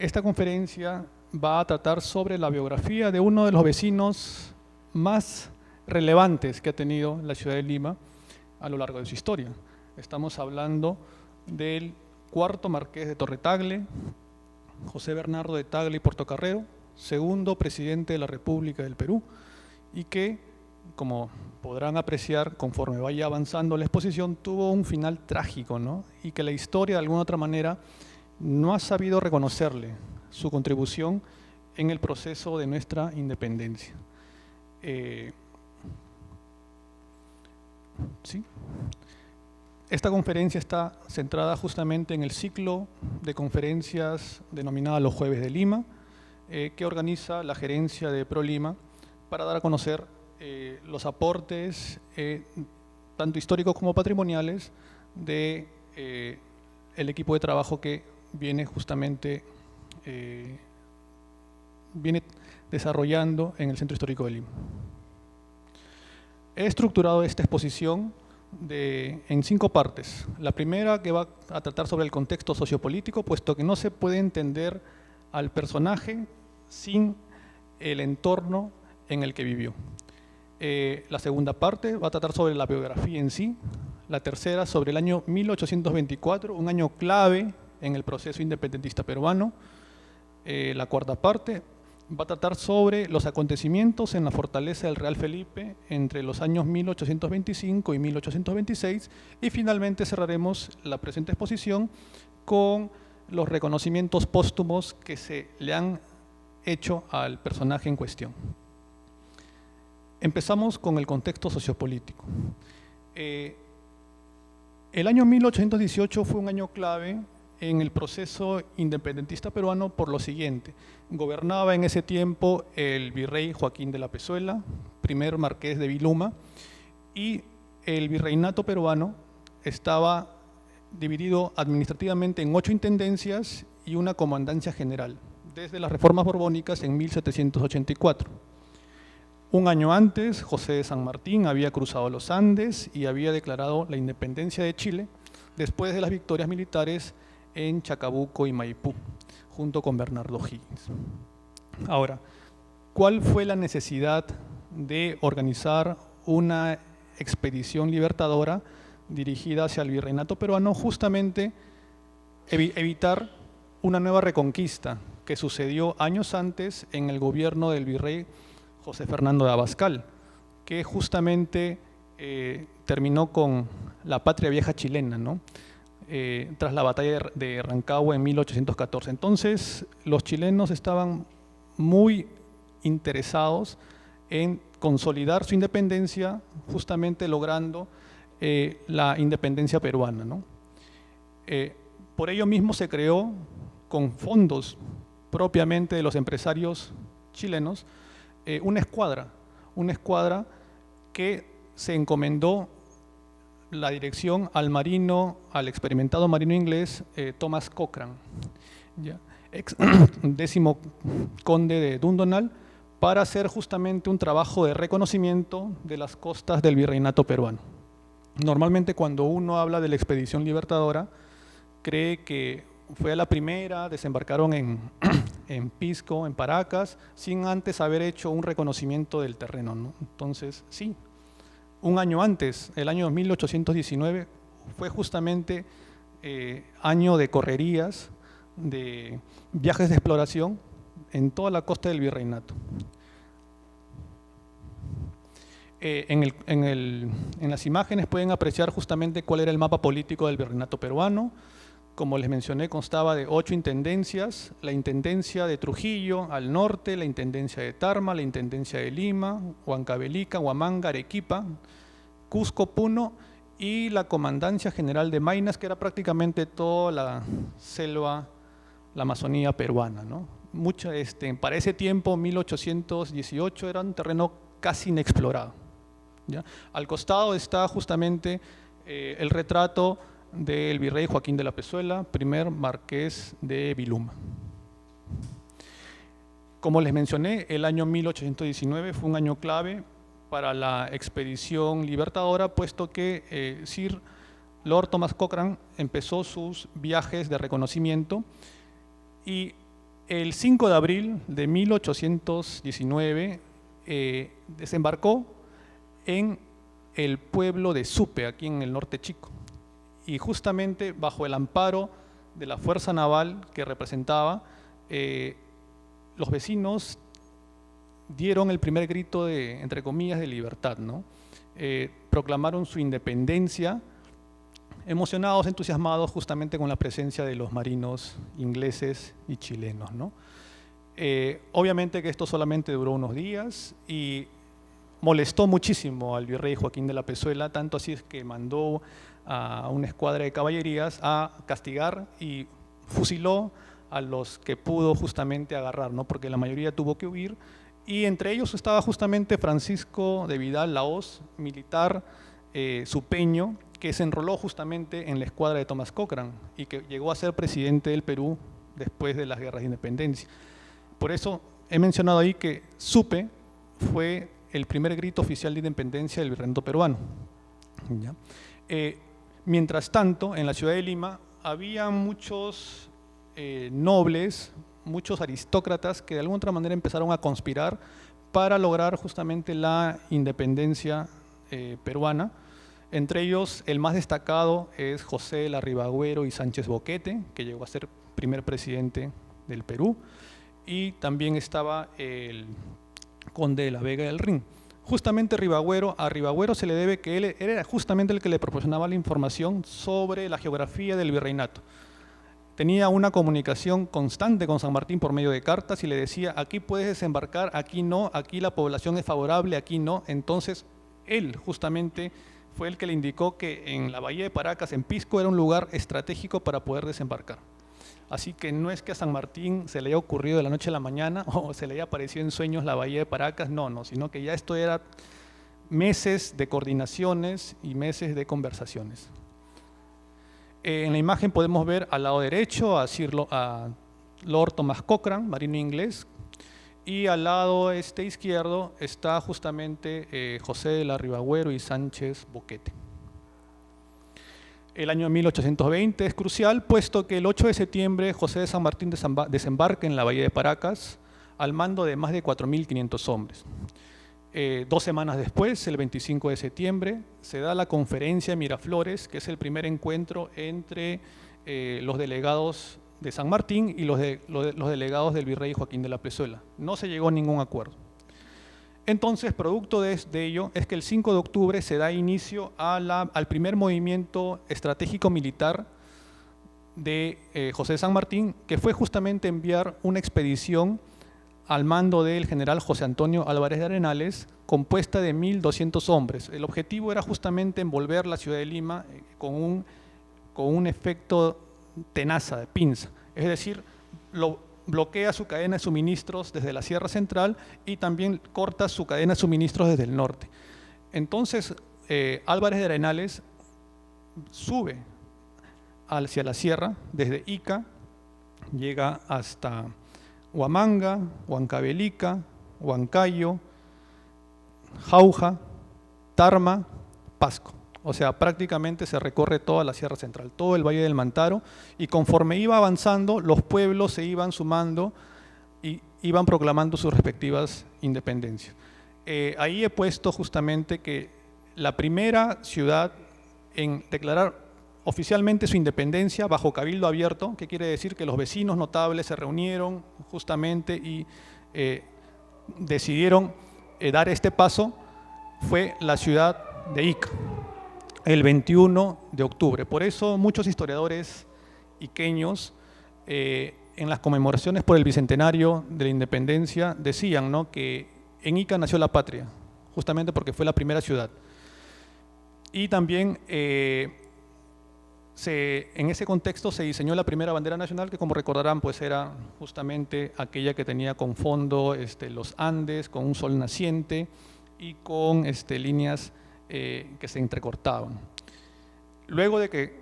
Esta conferencia va a tratar sobre la biografía de uno de los vecinos más relevantes que ha tenido la ciudad de Lima a lo largo de su historia. Estamos hablando del cuarto marqués de Torre-Tagle, José Bernardo de Tagle y Portocarrero, segundo presidente de la República del Perú, y que, como podrán apreciar conforme vaya avanzando la exposición, tuvo un final trágico, ¿no? Y que la historia, de alguna otra manera, no ha sabido reconocerle su contribución en el proceso de nuestra independencia. ¿Sí? Esta conferencia está centrada justamente en el ciclo de conferencias denominada Los Jueves de Lima, que organiza la gerencia de ProLima para dar a conocer los aportes, tanto históricos como patrimoniales, de el equipo de trabajo que viene justamente desarrollando en el Centro Histórico de Lima. He estructurado esta exposición en 5 partes. La primera, que va a tratar sobre el contexto sociopolítico, puesto que no se puede entender al personaje sin el entorno en el que vivió. La segunda parte va a tratar sobre la biografía en sí. La tercera, sobre el año 1824, un año clave en el proceso independentista peruano. La cuarta parte va a tratar sobre los acontecimientos en la fortaleza del Real Felipe entre los años 1825 y 1826, y finalmente cerraremos la presente exposición con los reconocimientos póstumos que se le han hecho al personaje en cuestión. Empezamos con el contexto sociopolítico. El año 1818 fue un año clave en el proceso independentista peruano por lo siguiente. Gobernaba en ese tiempo el virrey Joaquín de la Pezuela, primer marqués de Viluma, y el virreinato peruano estaba dividido administrativamente en 8 intendencias y una comandancia general, desde las reformas borbónicas en 1784. Un año antes, José de San Martín había cruzado los Andes y había declarado la independencia de Chile después de las victorias militares en Chacabuco y Maipú, junto con Bernardo Higgins. Ahora, ¿cuál fue la necesidad de organizar una expedición libertadora dirigida hacia el virreinato peruano? Justamente evitar una nueva reconquista que sucedió años antes en el gobierno del virrey José Fernando de Abascal, que justamente terminó con la patria vieja chilena, ¿no? Tras la batalla de Rancagua en 1814. Entonces, los chilenos estaban muy interesados en consolidar su independencia, justamente logrando la independencia peruana, ¿no? Por ello mismo se creó, con fondos propiamente de los empresarios chilenos, una escuadra que se encomendó la dirección al experimentado marino inglés Thomas Cochrane, ex 10º conde de Dundonald, para hacer justamente un trabajo de reconocimiento de las costas del virreinato peruano. Normalmente, cuando uno habla de la expedición libertadora, cree que fue la primera, desembarcaron en Pisco, en Paracas, sin antes haber hecho un reconocimiento del terreno, ¿no? Entonces, sí, un año antes, el año 1819, fue justamente año de correrías, de viajes de exploración en toda la costa del virreinato. En las imágenes pueden apreciar justamente cuál era el mapa político del virreinato peruano. Como les mencioné, constaba de 8 intendencias: la intendencia de Trujillo al norte, la intendencia de Tarma, la intendencia de Lima, Huancavelica, Huamanga, Arequipa, Cusco, Puno, y la comandancia general de Maynas, que era prácticamente toda la selva, la Amazonía peruana, ¿no? Para ese tiempo, 1818, era un terreno casi inexplorado, ¿ya? Al costado está justamente el retrato del virrey Joaquín de la Pezuela, primer marqués de Viluma. Como les mencioné, el año 1819 fue un año clave para la expedición libertadora, puesto que Sir Lord Thomas Cochrane empezó sus viajes de reconocimiento y El 5 de abril de 1819 desembarcó en el pueblo de Supe, aquí en el norte chico, y justamente bajo el amparo de la fuerza naval que representaba, los vecinos dieron el primer grito de, entre comillas, de libertad, ¿no? Proclamaron su independencia, emocionados, entusiasmados justamente con la presencia de los marinos ingleses y chilenos, ¿no? Obviamente que esto solamente duró unos días y molestó muchísimo al virrey Joaquín de la Pezuela, tanto así es que mandó a una escuadra de caballerías a castigar y fusiló a los que pudo justamente agarrar, ¿no? Porque la mayoría tuvo que huir, y entre ellos estaba justamente Francisco de Vidal Lahoz, militar supeño, que se enroló justamente en la escuadra de Thomas Cochrane y que llegó a ser presidente del Perú después de las guerras de independencia. Por eso he mencionado ahí que Supe fue el primer grito oficial de independencia del virreinato peruano. ¿Ya? Mientras tanto, en la ciudad de Lima había muchos nobles, muchos aristócratas que de alguna otra manera empezaron a conspirar para lograr justamente la independencia peruana. Entre ellos, el más destacado es José Larribagüero y Sánchez Boquete, que llegó a ser primer presidente del Perú, y también estaba el conde de la Vega del Rin. Justamente a Ribagüero se le debe que él era justamente el que le proporcionaba la información sobre la geografía del virreinato. Tenía una comunicación constante con San Martín por medio de cartas y le decía, aquí puedes desembarcar, aquí no, aquí la población es favorable, aquí no. Entonces, él justamente fue el que le indicó que en la bahía de Paracas, en Pisco, era un lugar estratégico para poder desembarcar. Así que no es que a San Martín se le haya ocurrido de la noche a la mañana o se le haya aparecido en sueños la bahía de Paracas, no, sino que ya esto era meses de coordinaciones y meses de conversaciones. En la imagen podemos ver al lado derecho a Lord Thomas Cochrane, marino inglés, y al lado izquierdo está justamente José de Larribagüero y Sánchez Boquete. El año 1820 es crucial, puesto que el 8 de septiembre José de San Martín desembarca en la bahía de Paracas al mando de más de 4.500 hombres. 2 semanas después, el 25 de septiembre, se da la conferencia de Miraflores, que es el primer encuentro entre los delegados de San Martín y los delegados del virrey Joaquín de la Pezuela. No se llegó a ningún acuerdo. Entonces, producto de ello, es que el 5 de octubre se da inicio al primer movimiento estratégico militar de José de San Martín, que fue justamente enviar una expedición al mando del general José Antonio Álvarez de Arenales, compuesta de 1.200 hombres. El objetivo era justamente envolver la ciudad de Lima con un efecto tenaza, de pinza, es decir, bloquea su cadena de suministros desde la Sierra Central y también corta su cadena de suministros desde el norte. Entonces, Álvarez de Arenales sube hacia la sierra, desde Ica, llega hasta Huamanga, Huancavelica, Huancayo, Jauja, Tarma, Pasco. O sea, prácticamente se recorre toda la Sierra Central, todo el Valle del Mantaro, y conforme iba avanzando, los pueblos se iban sumando y iban proclamando sus respectivas independencias. Ahí he puesto justamente que la primera ciudad en declarar oficialmente su independencia bajo cabildo abierto, que quiere decir que los vecinos notables se reunieron justamente y decidieron dar este paso, fue la ciudad de Ica, el 21 de octubre. Por eso muchos historiadores iqueños en las conmemoraciones por el bicentenario de la independencia decían, ¿no?, que en Ica nació la patria, justamente porque fue la primera ciudad. Y también en ese contexto se diseñó la primera bandera nacional, que como recordarán pues era justamente aquella que tenía con fondo los Andes, con un sol naciente y con líneas que se entrecortaban. Luego de que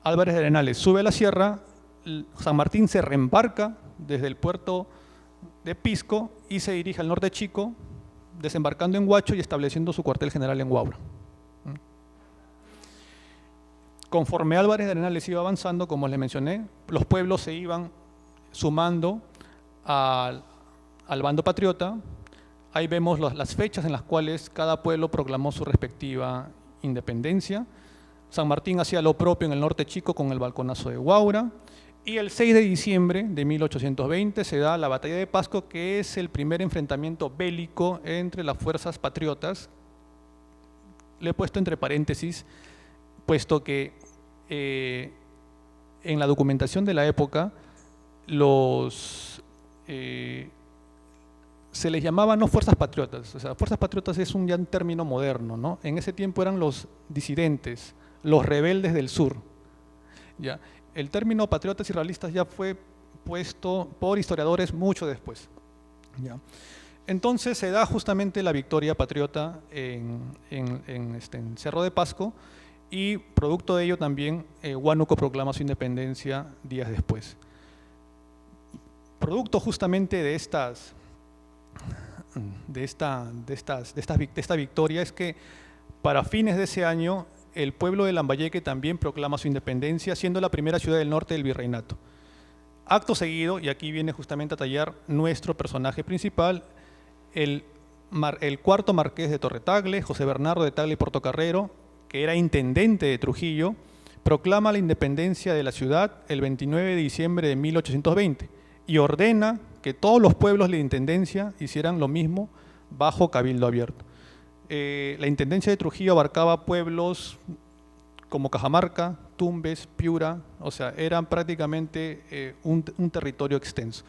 Álvarez de Arenales sube a la sierra, San Martín se reembarca desde el puerto de Pisco y se dirige al norte chico, desembarcando en Huacho y estableciendo su cuartel general en Huaura. Conforme Álvarez de Arenales iba avanzando, como les mencioné, los pueblos se iban sumando al, al bando patriota. Ahí vemos las fechas en las cuales cada pueblo proclamó su respectiva independencia. San Martín hacía lo propio en el norte chico con el balconazo de Huaura. Y el 6 de diciembre de 1820 se da la batalla de Pasco, que es el primer enfrentamiento bélico entre las fuerzas patriotas. Le he puesto entre paréntesis, puesto que en la documentación de la época se les llamaba no fuerzas patriotas. O sea, fuerzas patriotas es ya un término moderno, ¿no? En ese tiempo eran los disidentes, los rebeldes del sur. ¿Ya? El término patriotas y realistas ya fue puesto por historiadores mucho después. ¿Ya? Entonces se da justamente la victoria patriota en Cerro de Pasco, y producto de ello también Huánuco proclama su independencia días después. Producto justamente de esta victoria es que para fines de ese año el pueblo de Lambayeque también proclama su independencia, siendo la primera ciudad del norte del virreinato. Acto seguido, y aquí viene justamente a tallar nuestro personaje principal, el cuarto marqués de Torretagle, José Bernardo de Tagle y Portocarrero, que era intendente de Trujillo, proclama la independencia de la ciudad el 29 de diciembre de 1820 y ordena que todos los pueblos de la intendencia hicieran lo mismo bajo cabildo abierto. La intendencia de Trujillo abarcaba pueblos como Cajamarca, Tumbes, Piura, o sea, eran prácticamente un territorio extenso.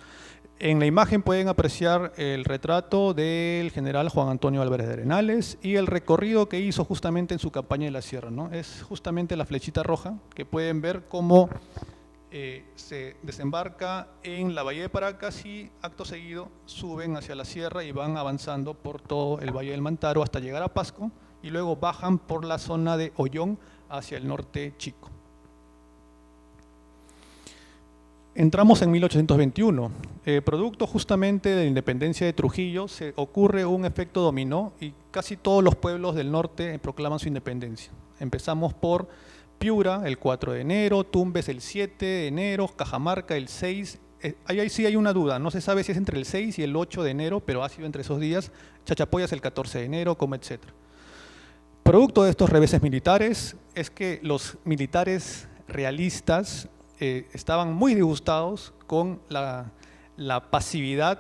En la imagen pueden apreciar el retrato del general Juan Antonio Álvarez de Arenales y el recorrido que hizo justamente en su campaña de la sierra, ¿no? Es justamente la flechita roja que pueden ver cómo se desembarca en la Bahía de Paracas y acto seguido suben hacia la sierra y van avanzando por todo el Valle del Mantaro hasta llegar a Pasco y luego bajan por la zona de Ollón hacia el norte chico. Entramos en 1821. Producto justamente de la independencia de Trujillo, se ocurre un efecto dominó y casi todos los pueblos del norte proclaman su independencia. Empezamos por Piura el 4 de enero, Tumbes el 7 de enero, Cajamarca el 6. Ahí sí hay una duda, no se sabe si es entre el 6 y el 8 de enero, pero ha sido entre esos días. Chachapoyas el 14 de enero, como etcétera. Producto de estos reveses militares es que los militares realistas estaban muy disgustados con la pasividad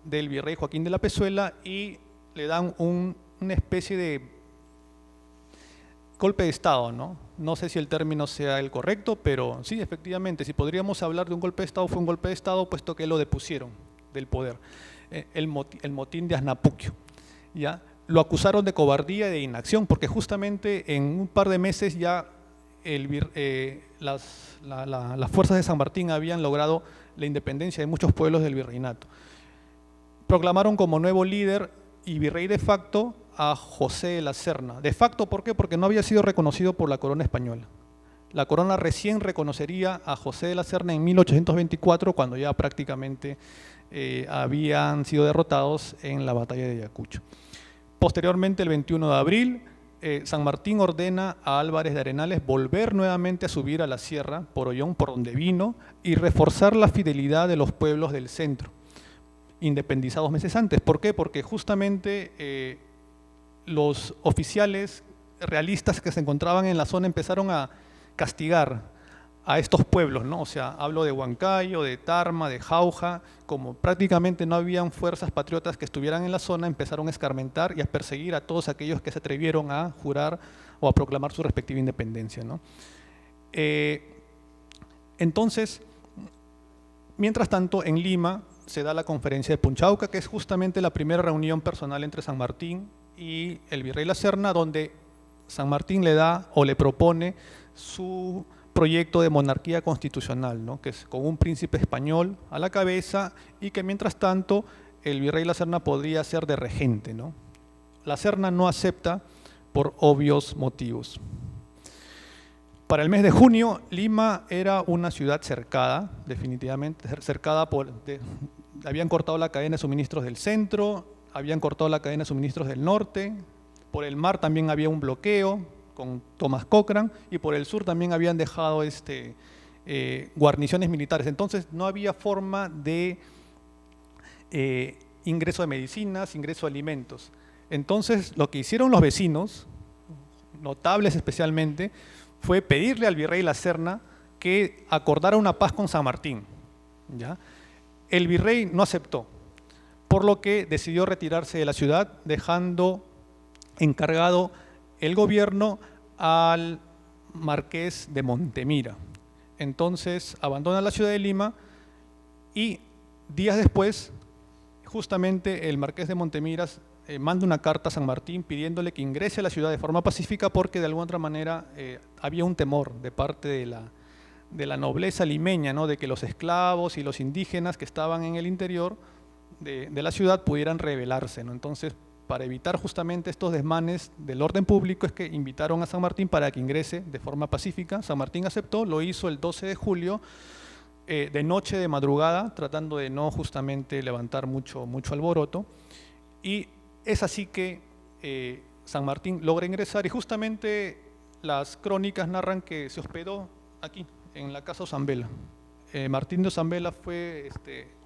del virrey Joaquín de la Pezuela y le dan una especie de golpe de Estado, ¿no? No sé si el término sea el correcto, pero sí, efectivamente, si podríamos hablar de un golpe de Estado, fue un golpe de Estado puesto que lo depusieron del poder. El motín de Asnapuquio, ¿ya? Lo acusaron de cobardía y de inacción porque justamente en un par de meses ya las fuerzas de San Martín habían logrado la independencia de muchos pueblos del virreinato. Proclamaron como nuevo líder y virrey de facto a José de la Serna. De facto, ¿por qué? Porque no había sido reconocido por la corona española. La corona recién reconocería a José de la Serna en 1824, cuando ya prácticamente habían sido derrotados en la batalla de Ayacucho. Posteriormente, el 21 de abril, San Martín ordena a Álvarez de Arenales volver nuevamente a subir a la sierra, por Ollón, por donde vino, y reforzar la fidelidad de los pueblos del centro, independizados meses antes. ¿Por qué? Porque justamente los oficiales realistas que se encontraban en la zona empezaron a castigar a estos pueblos, ¿no? O sea, hablo de Huancayo, de Tarma, de Jauja, como prácticamente no habían fuerzas patriotas que estuvieran en la zona, empezaron a escarmentar y a perseguir a todos aquellos que se atrevieron a jurar o a proclamar su respectiva independencia, ¿no? Entonces, mientras tanto, en Lima se da la conferencia de Punchauca, que es justamente la primera reunión personal entre San Martín y el virrey La Serna, donde San Martín le da o le propone su proyecto de monarquía constitucional, ¿no? Que es con un príncipe español a la cabeza y que mientras tanto el virrey La Serna podría ser de regente, ¿no? La Serna no acepta por obvios motivos. Para el mes de junio, Lima era una ciudad cercada, definitivamente, cercada habían cortado la cadena de suministros del centro, habían cortado la cadena de suministros del norte, por el mar también había un bloqueo con Thomas Cochrane y por el sur también habían dejado guarniciones militares. Entonces no había forma de ingreso de medicinas, ingreso de alimentos. Entonces, lo que hicieron los vecinos, notables especialmente, fue pedirle al virrey La Serna que acordara una paz con San Martín, ¿ya? El virrey no aceptó, por lo que decidió retirarse de la ciudad, dejando encargado el gobierno al marqués de Montemira. Entonces abandona la ciudad de Lima y días después, justamente el marqués de Montemira manda una carta a San Martín pidiéndole que ingrese a la ciudad de forma pacífica porque de alguna otra manera había un temor de parte de la nobleza limeña, ¿no? De que los esclavos y los indígenas que estaban en el interior de la ciudad pudieran rebelarse, ¿no? Entonces, para evitar justamente estos desmanes del orden público es que invitaron a San Martín para que ingrese de forma pacífica. San Martín aceptó, lo hizo el 12 de julio, de noche, de madrugada, tratando de no justamente levantar mucho alboroto. Y es así que San Martín logra ingresar y justamente las crónicas narran que se hospedó aquí, en la casa Osambela. Martín de Osambela fue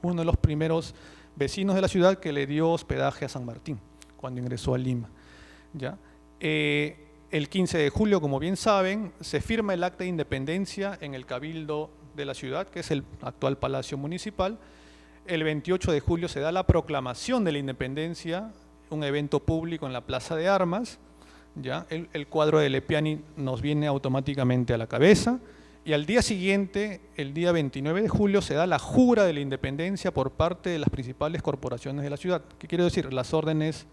uno de los primeros vecinos de la ciudad que le dio hospedaje a San Martín cuando ingresó a Lima, ¿ya? El 15 de julio, como bien saben, se firma el acta de independencia en el Cabildo de la ciudad, que es el actual Palacio Municipal. El 28 de julio se da la proclamación de la independencia, un evento público en la Plaza de Armas, ¿ya? El cuadro de Lepiani nos viene automáticamente a la cabeza. Y al día siguiente, el día 29 de julio, se da la jura de la independencia por parte de las principales corporaciones de la ciudad. ¿Qué quiero decir? Las órdenes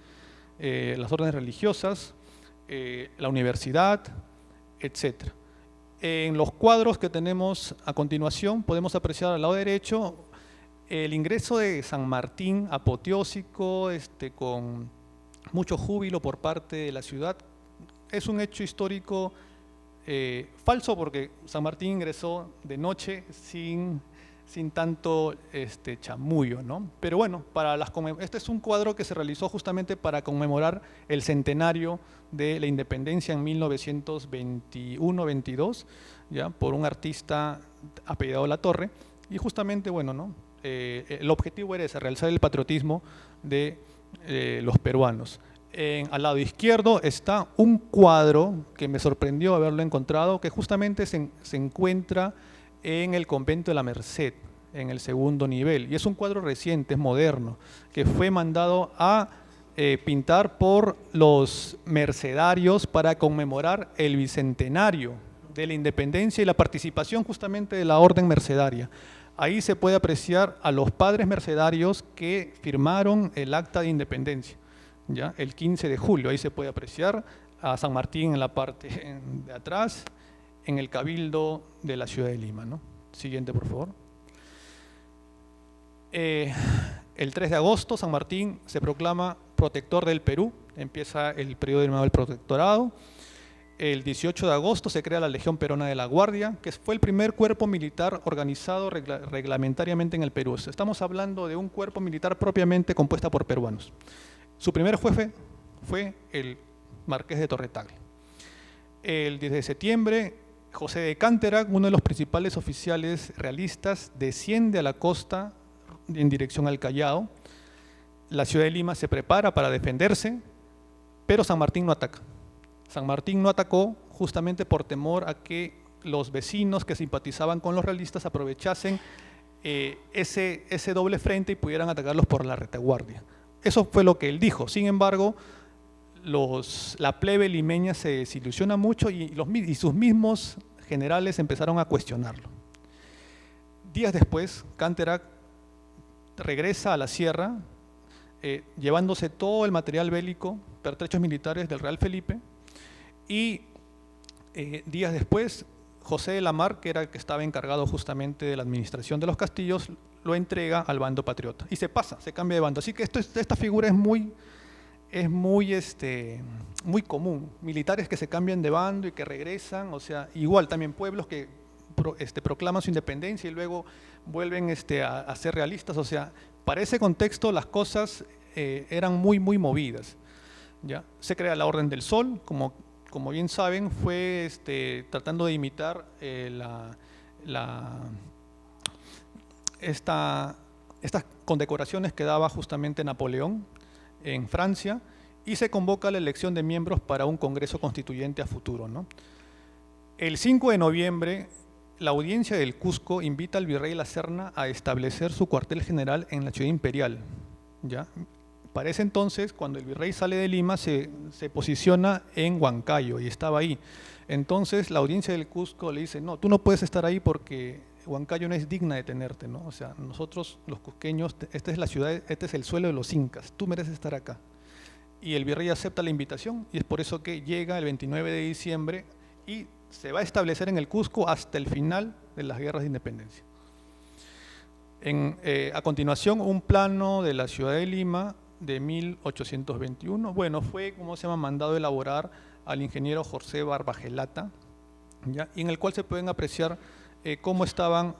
religiosas, la universidad, etc. En los cuadros que tenemos a continuación podemos apreciar al lado derecho el ingreso de San Martín apoteósico, con mucho júbilo por parte de la ciudad. Es un hecho histórico falso porque San Martín ingresó de noche sin tanto chamullo, ¿no? Pero bueno, este es un cuadro que se realizó justamente para conmemorar el centenario de la independencia en 1921-22, ¿ya? Por un artista apellidado La Torre, y justamente, bueno, ¿no? El objetivo era ese, realizar el patriotismo de los peruanos. Al lado izquierdo está un cuadro que me sorprendió haberlo encontrado, que justamente se encuentra en el convento de la Merced, en el segundo nivel. Y es un cuadro reciente, es moderno, que fue mandado a pintar por los mercedarios para conmemorar el bicentenario de la independencia y la participación justamente de la orden mercedaria. Ahí se puede apreciar a los padres mercedarios que firmaron el acta de independencia, ¿ya? El 15 de julio, ahí se puede apreciar a San Martín en la parte de atrás, en el Cabildo de la ciudad de Lima, ¿no? Siguiente, por favor. El 3 de agosto, San Martín se proclama protector del Perú, empieza el periodo denominado del protectorado. El 18 de agosto se crea la Legión Peruana de la Guardia, que fue el primer cuerpo militar organizado reglamentariamente en el Perú. Estamos hablando de un cuerpo militar propiamente compuesto por peruanos. Su primer jefe fue el Marqués de Torretagle. El 10 de septiembre, José de Canterac, uno de los principales oficiales realistas, desciende a la costa en dirección al Callao. La ciudad de Lima se prepara para defenderse, pero San Martín no ataca. San Martín no atacó justamente por temor a que los vecinos que simpatizaban con los realistas aprovechasen ese doble frente y pudieran atacarlos por la retaguardia. Eso fue lo que él dijo. Sin embargo, la plebe limeña se desilusiona mucho y sus mismos generales empezaron a cuestionarlo. Días después, Canterac regresa a la sierra, llevándose todo el material bélico, pertrechos militares del Real Felipe, y días después, José de la Mar, que era el que estaba encargado justamente de la administración de los castillos, lo entrega al bando patriota y se cambia de bando. Así que esta figura es muy común. Militares que se cambian de bando y que regresan, o sea, igual también pueblos que proclaman su independencia y luego vuelven a ser realistas. O sea, para ese contexto las cosas eran muy movidas, ¿ya? Se crea la Orden del Sol, como bien saben, fue tratando de imitar estas condecoraciones que daba justamente Napoleón en Francia, y se convoca la elección de miembros para un Congreso Constituyente a futuro, ¿no? El 5 de noviembre, la audiencia del Cusco invita al virrey La Serna a establecer su cuartel general en la ciudad imperial, ¿ya? Para ese entonces, cuando el virrey sale de Lima, se posiciona en Huancayo y estaba ahí. Entonces, la audiencia del Cusco le dice, no, tú no puedes estar ahí porque Huancayo no es digna de tenerte, ¿no? O sea, nosotros los cusqueños, esta es la ciudad, este es el suelo de los incas, tú mereces estar acá. Y el virrey acepta la invitación y es por eso que llega el 29 de diciembre y se va a establecer en el Cusco hasta el final de las guerras de independencia. A continuación, un plano de la ciudad de Lima de 1821, bueno, fue, ¿cómo se llama?, mandado a elaborar al ingeniero José Barbagelata, ¿ya? Y en el cual se pueden apreciar cómo estaban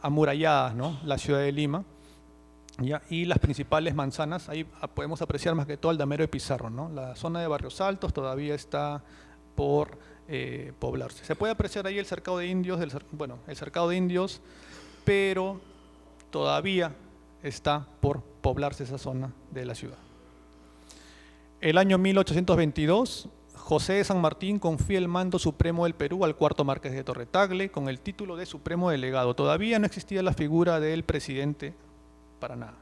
amuralladas, ¿no?, la ciudad de Lima, ¿ya? Y las principales manzanas, ahí podemos apreciar más que todo Aldamero de Pizarro, ¿no? La zona de Barrios Altos todavía está por poblarse. Se puede apreciar ahí el cercado de indios, el cercado de indios, pero todavía está por poblarse esa zona de la ciudad. El año 1822, José de San Martín confía el mando supremo del Perú al cuarto marqués de Torretagle con el título de supremo delegado. Todavía no existía la figura del presidente para nada.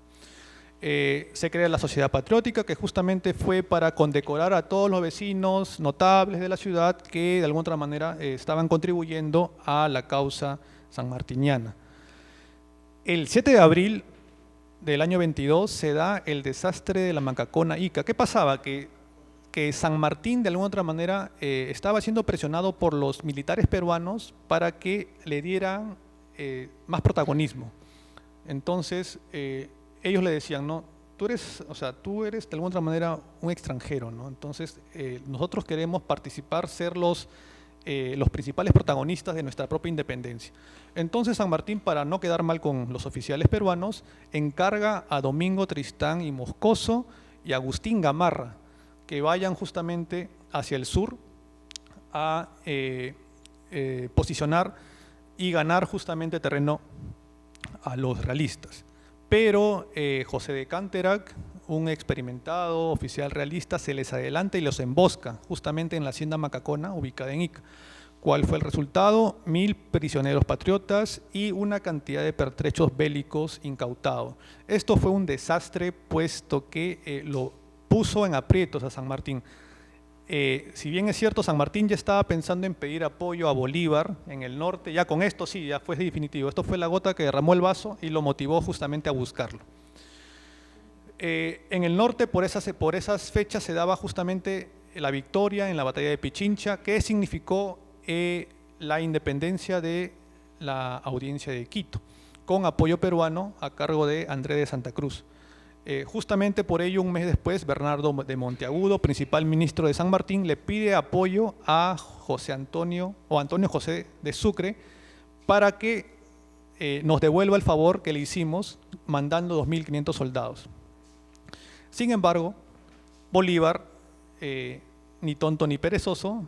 Se crea la Sociedad Patriótica, que justamente fue para condecorar a todos los vecinos notables de la ciudad que de alguna otra manera estaban contribuyendo a la causa sanmartiniana. El 7 de abril del año 22 se da el desastre de la Mancacona Ica. ¿Qué pasaba? Que San Martín de alguna otra manera estaba siendo presionado por los militares peruanos para que le dieran más protagonismo. Entonces, ellos le decían, no, tú eres de alguna otra manera un extranjero, ¿no? Entonces, nosotros queremos participar, ser los principales protagonistas de nuestra propia independencia. Entonces, San Martín, para no quedar mal con los oficiales peruanos, encarga a Domingo Tristán y Moscoso y Agustín Gamarra que vayan justamente hacia el sur a posicionar y ganar justamente terreno a los realistas. Pero José de Canterac, un experimentado oficial realista, se les adelanta y los embosca justamente en la hacienda Macacona, ubicada en Ica. ¿Cuál fue el resultado? 1000 prisioneros patriotas y una cantidad de pertrechos bélicos incautados. Esto fue un desastre, puesto que lo puso en aprietos a San Martín. Si bien es cierto, San Martín ya estaba pensando en pedir apoyo a Bolívar en el norte, ya con esto sí, ya fue definitivo. Esto fue la gota que derramó el vaso y lo motivó justamente a buscarlo. En el norte, por esas fechas, se daba justamente la victoria en la batalla de Pichincha, que significó la independencia de la audiencia de Quito, con apoyo peruano a cargo de Andrés de Santa Cruz. Justamente por ello, un mes después, Bernardo de Monteagudo, principal ministro de San Martín, le pide apoyo a Antonio José de Sucre para que nos devuelva el favor que le hicimos mandando 2500 soldados. Sin embargo, Bolívar, ni tonto ni perezoso,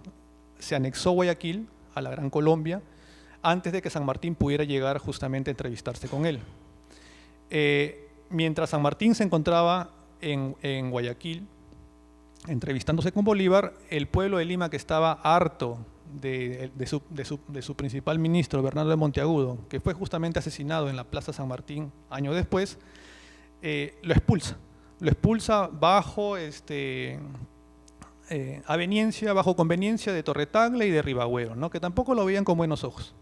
se anexó Guayaquil a la Gran Colombia antes de que San Martín pudiera llegar justamente a entrevistarse con él. Mientras San Martín se encontraba en Guayaquil, entrevistándose con Bolívar, el pueblo de Lima, que estaba harto de su principal ministro, Bernardo de Monteagudo, que fue justamente asesinado en la Plaza San Martín años después, lo expulsa. Lo expulsa bajo bajo conveniencia de Torretagle y de Ribagüero, ¿no?, que tampoco lo veían con buenos ojos.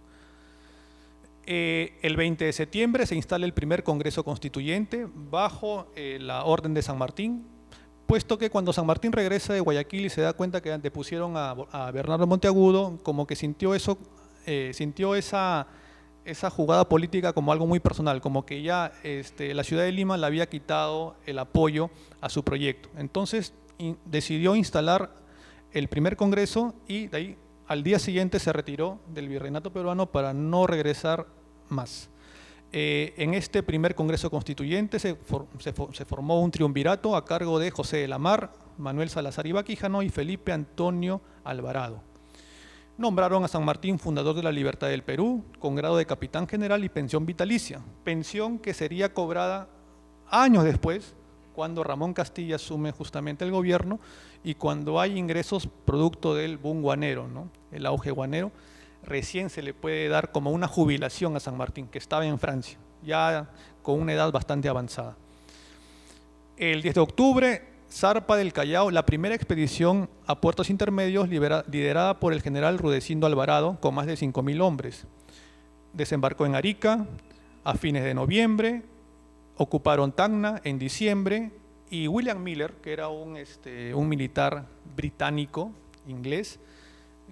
El 20 de septiembre se instala el primer Congreso Constituyente bajo la orden de San Martín, puesto que cuando San Martín regresa de Guayaquil y se da cuenta que depusieron a Bernardo Monteagudo, como que sintió esa jugada política como algo muy personal, como que ya la ciudad de Lima le había quitado el apoyo a su proyecto. Entonces decidió instalar el primer Congreso y de ahí al día siguiente se retiró del virreinato peruano para no regresar más. En este primer Congreso Constituyente se formó un triunvirato a cargo de José de la Mar, Manuel Salazar Ibaquijano y Felipe Antonio Alvarado. Nombraron a San Martín fundador de la Libertad del Perú, con grado de capitán general y pensión vitalicia, pensión que sería cobrada años después, cuando Ramón Castilla asume justamente el gobierno y cuando hay ingresos producto del boom guanero, ¿no? El auge guanero, recién se le puede dar como una jubilación a San Martín, que estaba en Francia, ya con una edad bastante avanzada. El 10 de octubre zarpa del Callao la primera expedición a puertos intermedios liderada por el general Rudecindo Alvarado con más de 5.000 hombres. Desembarcó en Arica a fines de noviembre, ocuparon Tacna en diciembre y William Miller, que era un militar británico, inglés,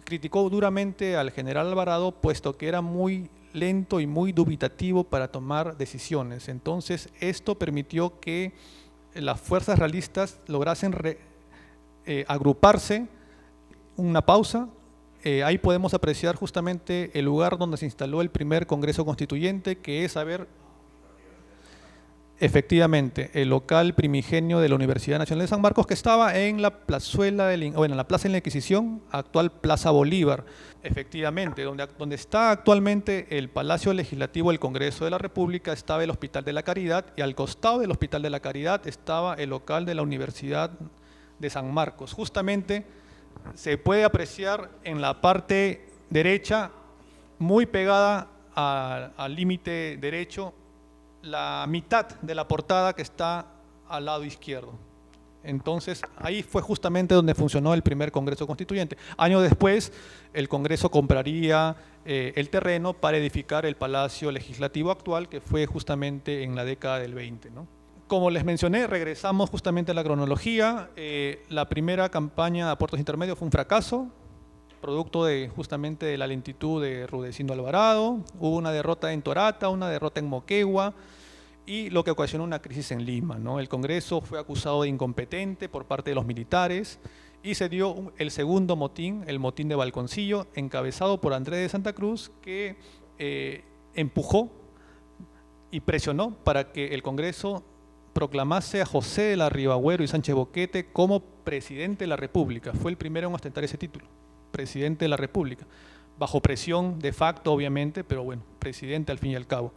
criticó duramente al general Alvarado puesto que era muy lento y muy dubitativo para tomar decisiones. Entonces esto permitió que las fuerzas realistas lograsen agruparse. Una pausa, ahí podemos apreciar justamente el lugar donde se instaló el primer Congreso Constituyente, que es, efectivamente, el local primigenio de la Universidad Nacional de San Marcos, que estaba en la plazuela, en la Plaza de la Inquisición, actual Plaza Bolívar. Efectivamente, donde está actualmente el Palacio Legislativo del Congreso de la República, estaba el Hospital de la Caridad, y al costado del Hospital de la Caridad estaba el local de la Universidad de San Marcos. Justamente se puede apreciar en la parte derecha, muy pegada al límite derecho, la mitad de la portada que está al lado izquierdo. Entonces, ahí fue justamente donde funcionó el primer Congreso Constituyente. Años después, el Congreso compraría el terreno para edificar el Palacio Legislativo actual, que fue justamente en la década del 20, ¿no? Como les mencioné, regresamos justamente a la cronología. La primera campaña a puertos intermedios fue un fracaso, producto justamente de la lentitud de Rudecindo Alvarado. Hubo una derrota en Torata, una derrota en Moquegua, y lo que ocasionó una crisis en Lima, ¿no? El Congreso fue acusado de incompetente por parte de los militares y se dio el segundo motín, el motín de Balconcillo, encabezado por Andrés de Santa Cruz, que empujó y presionó para que el Congreso proclamase a José de la Ribagüero y Sánchez Boquete como presidente de la República. Fue el primero en ostentar ese título, presidente de la República, bajo presión de facto obviamente, pero bueno, presidente al fin y al cabo.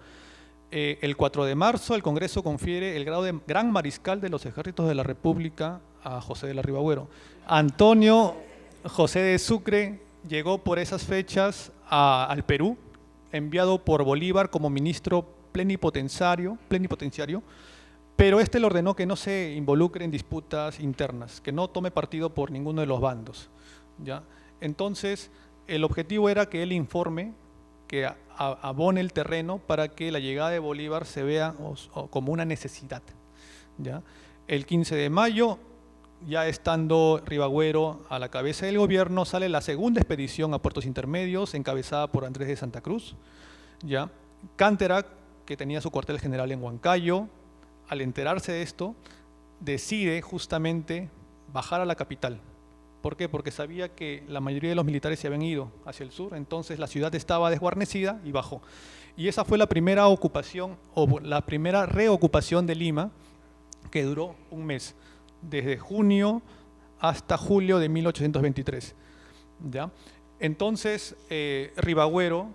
El 4 de marzo el Congreso confiere el grado de Gran Mariscal de los Ejércitos de la República a José de la Ribagüero. Antonio José de Sucre llegó por esas fechas al Perú, enviado por Bolívar como ministro plenipotenciario, pero le ordenó que no se involucre en disputas internas, que no tome partido por ninguno de los bandos, ¿ya? Entonces, el objetivo era que él informe, que abone el terreno para que la llegada de Bolívar se vea como una necesidad, ¿ya? El 15 de mayo, ya estando Ribagüero a la cabeza del gobierno, sale la segunda expedición a puertos intermedios, encabezada por Andrés de Santa Cruz, ¿ya? Canterac, que tenía su cuartel general en Huancayo, al enterarse de esto, decide justamente bajar a la capital. ¿Por qué? Porque sabía que la mayoría de los militares se habían ido hacia el sur, entonces la ciudad estaba desguarnecida y bajó. Y esa fue la primera ocupación, o la primera reocupación de Lima, que duró un mes, desde junio hasta julio de 1823. ¿Ya? Entonces, Ribagüero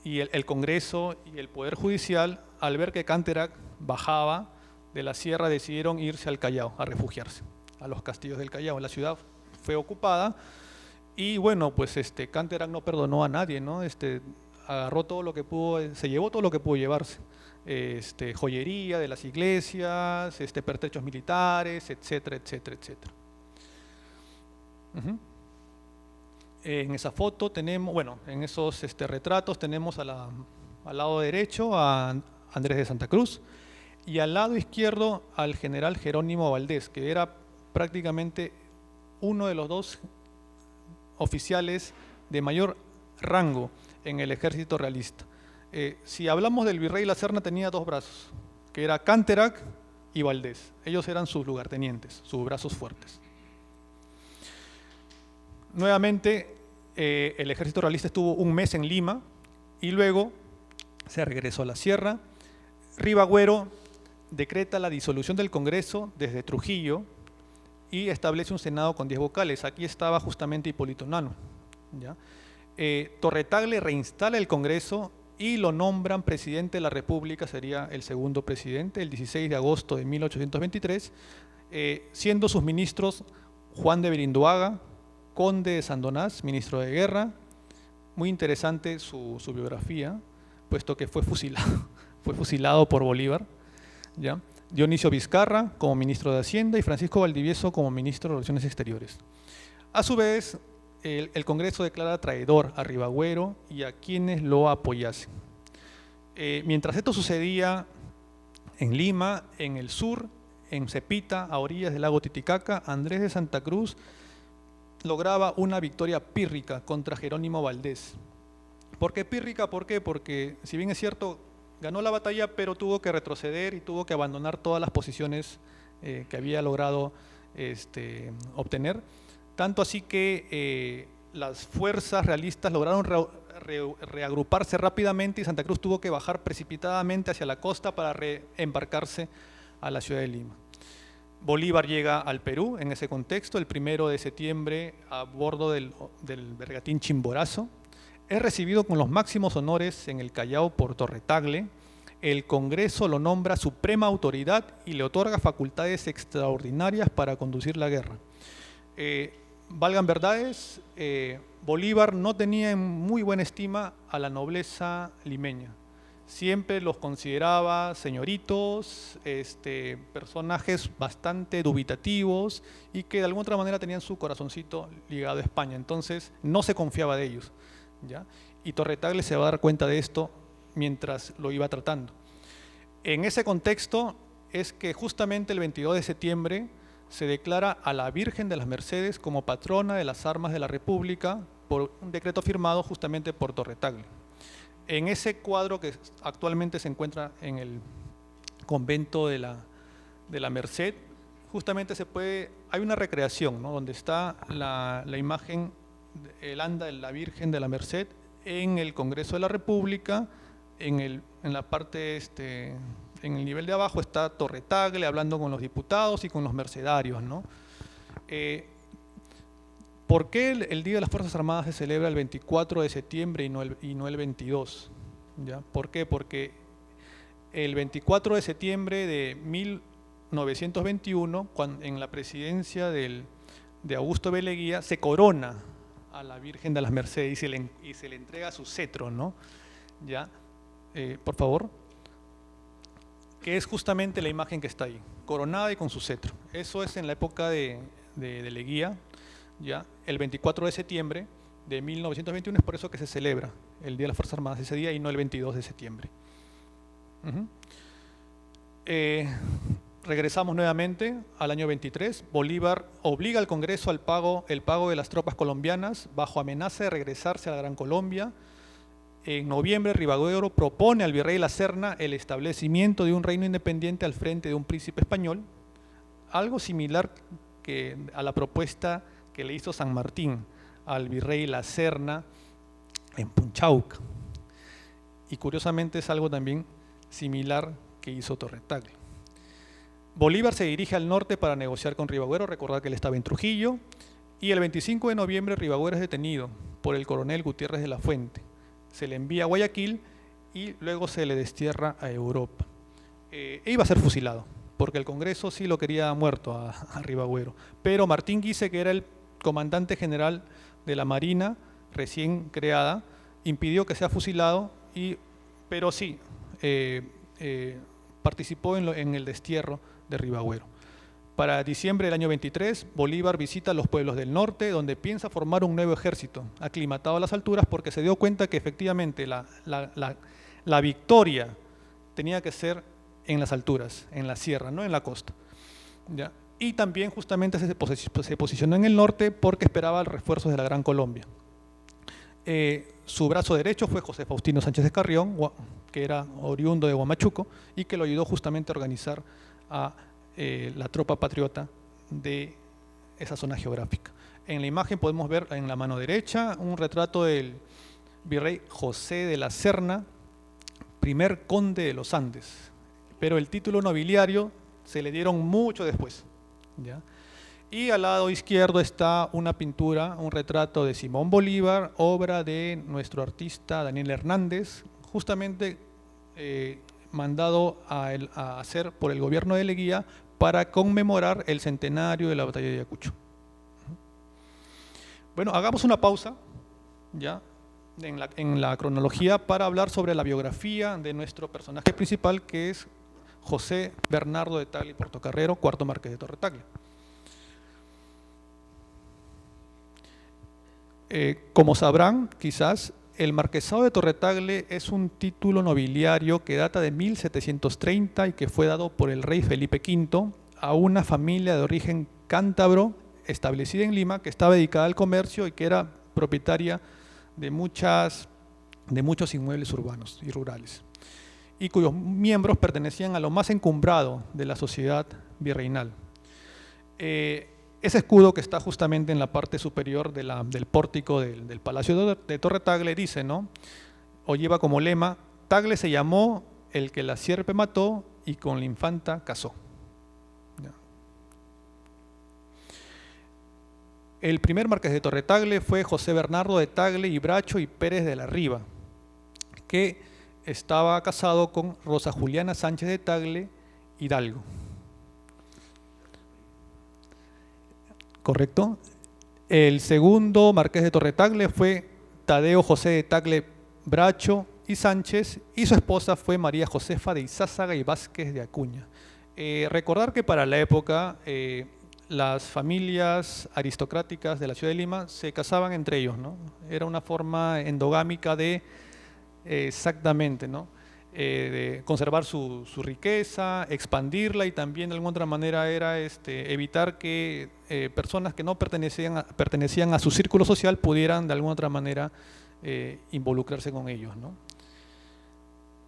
y el Congreso y el Poder Judicial, al ver que Canterac bajaba de la sierra, decidieron irse al Callao, a refugiarse a los castillos del Callao. La ciudad fue ocupada y bueno, pues Canterac no perdonó a nadie, ¿no? Agarró todo lo que pudo, se llevó todo lo que pudo llevarse, joyería de las iglesias, pertrechos militares, etcétera, etcétera, etcétera. En esa foto tenemos, bueno, en esos retratos tenemos al lado derecho a Andrés de Santa Cruz y al lado izquierdo al general Jerónimo Valdés, que era prácticamente uno de los dos oficiales de mayor rango en el ejército realista. Si hablamos del virrey La Serna, tenía dos brazos, que era Canterac y Valdés. Ellos eran sus lugartenientes, sus brazos fuertes. Nuevamente, el ejército realista estuvo un mes en Lima y luego se regresó a la sierra. Ribagüero decreta la disolución del Congreso desde Trujillo y establece un Senado con 10 vocales. Aquí estaba justamente Hipólito Unanue. ¿ya? Torre Tagle reinstala el Congreso y lo nombran presidente de la República, sería el segundo presidente, el 16 de agosto de 1823, siendo sus ministros Juan de Berinduaga, conde de Sandonás, ministro de Guerra. Muy interesante su biografía, puesto que fue fusilado por Bolívar, ¿ya? Dionisio Vizcarra como ministro de Hacienda y Francisco Valdivieso como ministro de Relaciones Exteriores. A su vez, el Congreso declara traidor a Ribagüero y a quienes lo apoyasen. Mientras esto sucedía en Lima, en el sur, en Cepita, a orillas del lago Titicaca, Andrés de Santa Cruz lograba una victoria pírrica contra Jerónimo Valdés. ¿Por qué pírrica? ¿Por qué? Porque, si bien es cierto, ganó la batalla, pero tuvo que retroceder y tuvo que abandonar todas las posiciones que había logrado obtener. Tanto así que las fuerzas realistas lograron reagruparse rápidamente y Santa Cruz tuvo que bajar precipitadamente hacia la costa para reembarcarse a la ciudad de Lima. Bolívar llega al Perú en ese contexto, el 1 de septiembre a bordo del bergantín Chimborazo. Es recibido con los máximos honores en el Callao por Torre Tagle. El Congreso lo nombra suprema autoridad y le otorga facultades extraordinarias para conducir la guerra. Valgan verdades, Bolívar no tenía en muy buena estima a la nobleza limeña. Siempre los consideraba señoritos, personajes bastante dubitativos y que de alguna otra manera tenían su corazoncito ligado a España. Entonces no se confiaba de ellos, ¿ya? Y Torre Tagle se va a dar cuenta de esto mientras lo iba tratando. En ese contexto es que justamente el 22 de septiembre se declara a la Virgen de las Mercedes como patrona de las armas de la República por un decreto firmado justamente por Torre Tagle. En ese cuadro que actualmente se encuentra en el convento de la Merced, justamente hay una recreación, ¿no? Donde está la imagen, el anda de la Virgen de la Merced en el Congreso de la República, en la parte, en el nivel de abajo está Torre Tagle hablando con los diputados y con los mercedarios, ¿no? ¿Por qué el Día de las Fuerzas Armadas se celebra el 24 de septiembre y no el 22? ¿Ya? ¿Por qué? Porque el 24 de septiembre de 1921, en la presidencia de Augusto B. Leguía, se corona a la Virgen de las Mercedes y se le entrega su cetro, ¿no? ¿Ya? Por favor. Que es justamente la imagen que está ahí, coronada y con su cetro. Eso es en la época de Leguía, ¿ya? El 24 de septiembre de 1921, es por eso que se celebra el Día de las Fuerzas Armadas ese día y no el 22 de septiembre. Regresamos nuevamente al año 23. Bolívar obliga al Congreso el pago de las tropas colombianas bajo amenaza de regresarse a la Gran Colombia. En noviembre, Ribagüero propone al virrey La Serna el establecimiento de un reino independiente al frente de un príncipe español, algo similar a la propuesta que le hizo San Martín al virrey La Serna en Punchauca. Y curiosamente es algo también similar que hizo Torre Tagle. Bolívar se dirige al norte para negociar con Ribagüero, recordad que él estaba en Trujillo, y el 25 de noviembre Ribagüero es detenido por el coronel Gutiérrez de la Fuente. Se le envía a Guayaquil y luego se le destierra a Europa. Iba a ser fusilado, porque el Congreso sí lo quería muerto a Ribagüero. Pero Martín Guise, que era el comandante general de la Marina recién creada, impidió que sea fusilado, pero sí participó en el destierro de Ribagüero. Para diciembre del año 23, Bolívar visita los pueblos del norte, donde piensa formar un nuevo ejército, aclimatado a las alturas, porque se dio cuenta que efectivamente la victoria tenía que ser en las alturas, en la sierra, no en la costa, ¿ya? Y también justamente se posicionó en el norte porque esperaba refuerzos de la Gran Colombia. Su brazo derecho fue José Faustino Sánchez de Carrión, que era oriundo de Huamachuco y que lo ayudó justamente a organizar a la tropa patriota de esa zona geográfica. En la imagen podemos ver en la mano derecha un retrato del virrey José de la Serna, primer conde de los Andes, pero el título nobiliario se le dieron mucho después, ¿ya? Y al lado izquierdo está una pintura, un retrato de Simón Bolívar, obra de nuestro artista Daniel Hernández, justamente mandado a hacer por el gobierno de Leguía para conmemorar el centenario de la batalla de Ayacucho. Bueno, hagamos una pausa ya en la cronología para hablar sobre la biografía de nuestro personaje principal, que es José Bernardo de Tagle y Portocarrero, cuarto marqués de Torre Tagle. Como sabrán, quizás, el marquesado de Torre Tagle es un título nobiliario que data de 1730 y que fue dado por el rey Felipe V a una familia de origen cántabro establecida en Lima, que estaba dedicada al comercio y que era propietaria de muchos inmuebles urbanos y rurales, y cuyos miembros pertenecían a lo más encumbrado de la sociedad virreinal. Ese escudo que está justamente en la parte superior del pórtico del Palacio de Torre Tagle dice, ¿no?, o lleva como lema: Tagle se llamó el que la sierpe mató y con la infanta casó. El primer marqués de Torre Tagle fue José Bernardo de Tagle y Bracho y Pérez de la Riva, que estaba casado con Rosa Juliana Sánchez de Tagle Hidalgo. ¿Correcto? El segundo marqués de Torre Tagle fue Tadeo José de Tagle Bracho y Sánchez, y su esposa fue María Josefa de Izázaga y Vázquez de Acuña. Recordar que para la época las familias aristocráticas de la ciudad de Lima se casaban entre ellos, ¿no? Era una forma endogámica de, exactamente, ¿no?, de conservar su riqueza, expandirla, y también de alguna otra manera era evitar que personas que no pertenecían a su círculo social pudieran de alguna otra manera involucrarse con ellos, ¿no?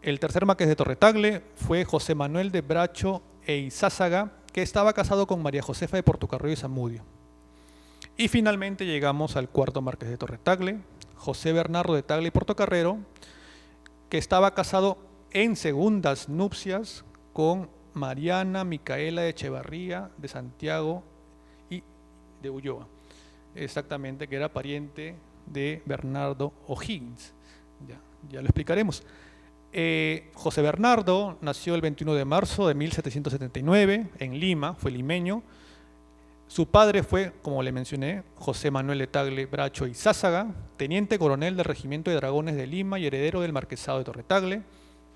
El tercer marqués de Torre Tagle fue José Manuel de Bracho e Izázaga, que estaba casado con María Josefa de Portocarrero y Zamudio. Y finalmente llegamos al cuarto marqués de Torre Tagle, José Bernardo de Tagle y Portocarrero, que estaba casado en segundas nupcias con Mariana Micaela de Echevarría de Santiago y de Ulloa, exactamente, que era pariente de Bernardo O'Higgins. Ya lo explicaremos. José Bernardo nació el 21 de marzo de 1779 en Lima, fue limeño. Su padre fue, como le mencioné, José Manuel de Tagle Bracho y Izázaga, teniente coronel del Regimiento de Dragones de Lima y heredero del marquesado de Torre Tagle.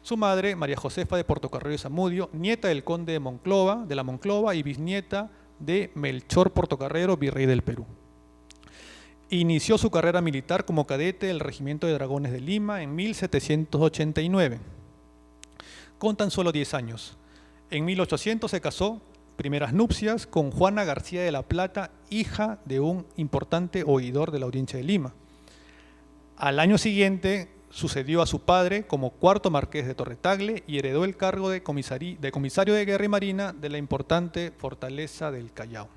Su madre, María Josefa de Portocarrero y Zamudio, nieta del conde de la Monclova y bisnieta de Melchor Portocarrero, virrey del Perú. Inició su carrera militar como cadete del Regimiento de Dragones de Lima en 1789, con tan solo 10 años. En 1800 se casó, primeras nupcias, con Juana García de la Plata, hija de un importante oidor de la Audiencia de Lima. Al año siguiente sucedió a su padre como cuarto marqués de Torre Tagle y heredó el cargo de comisario de Guerra y Marina de la importante fortaleza del Callao.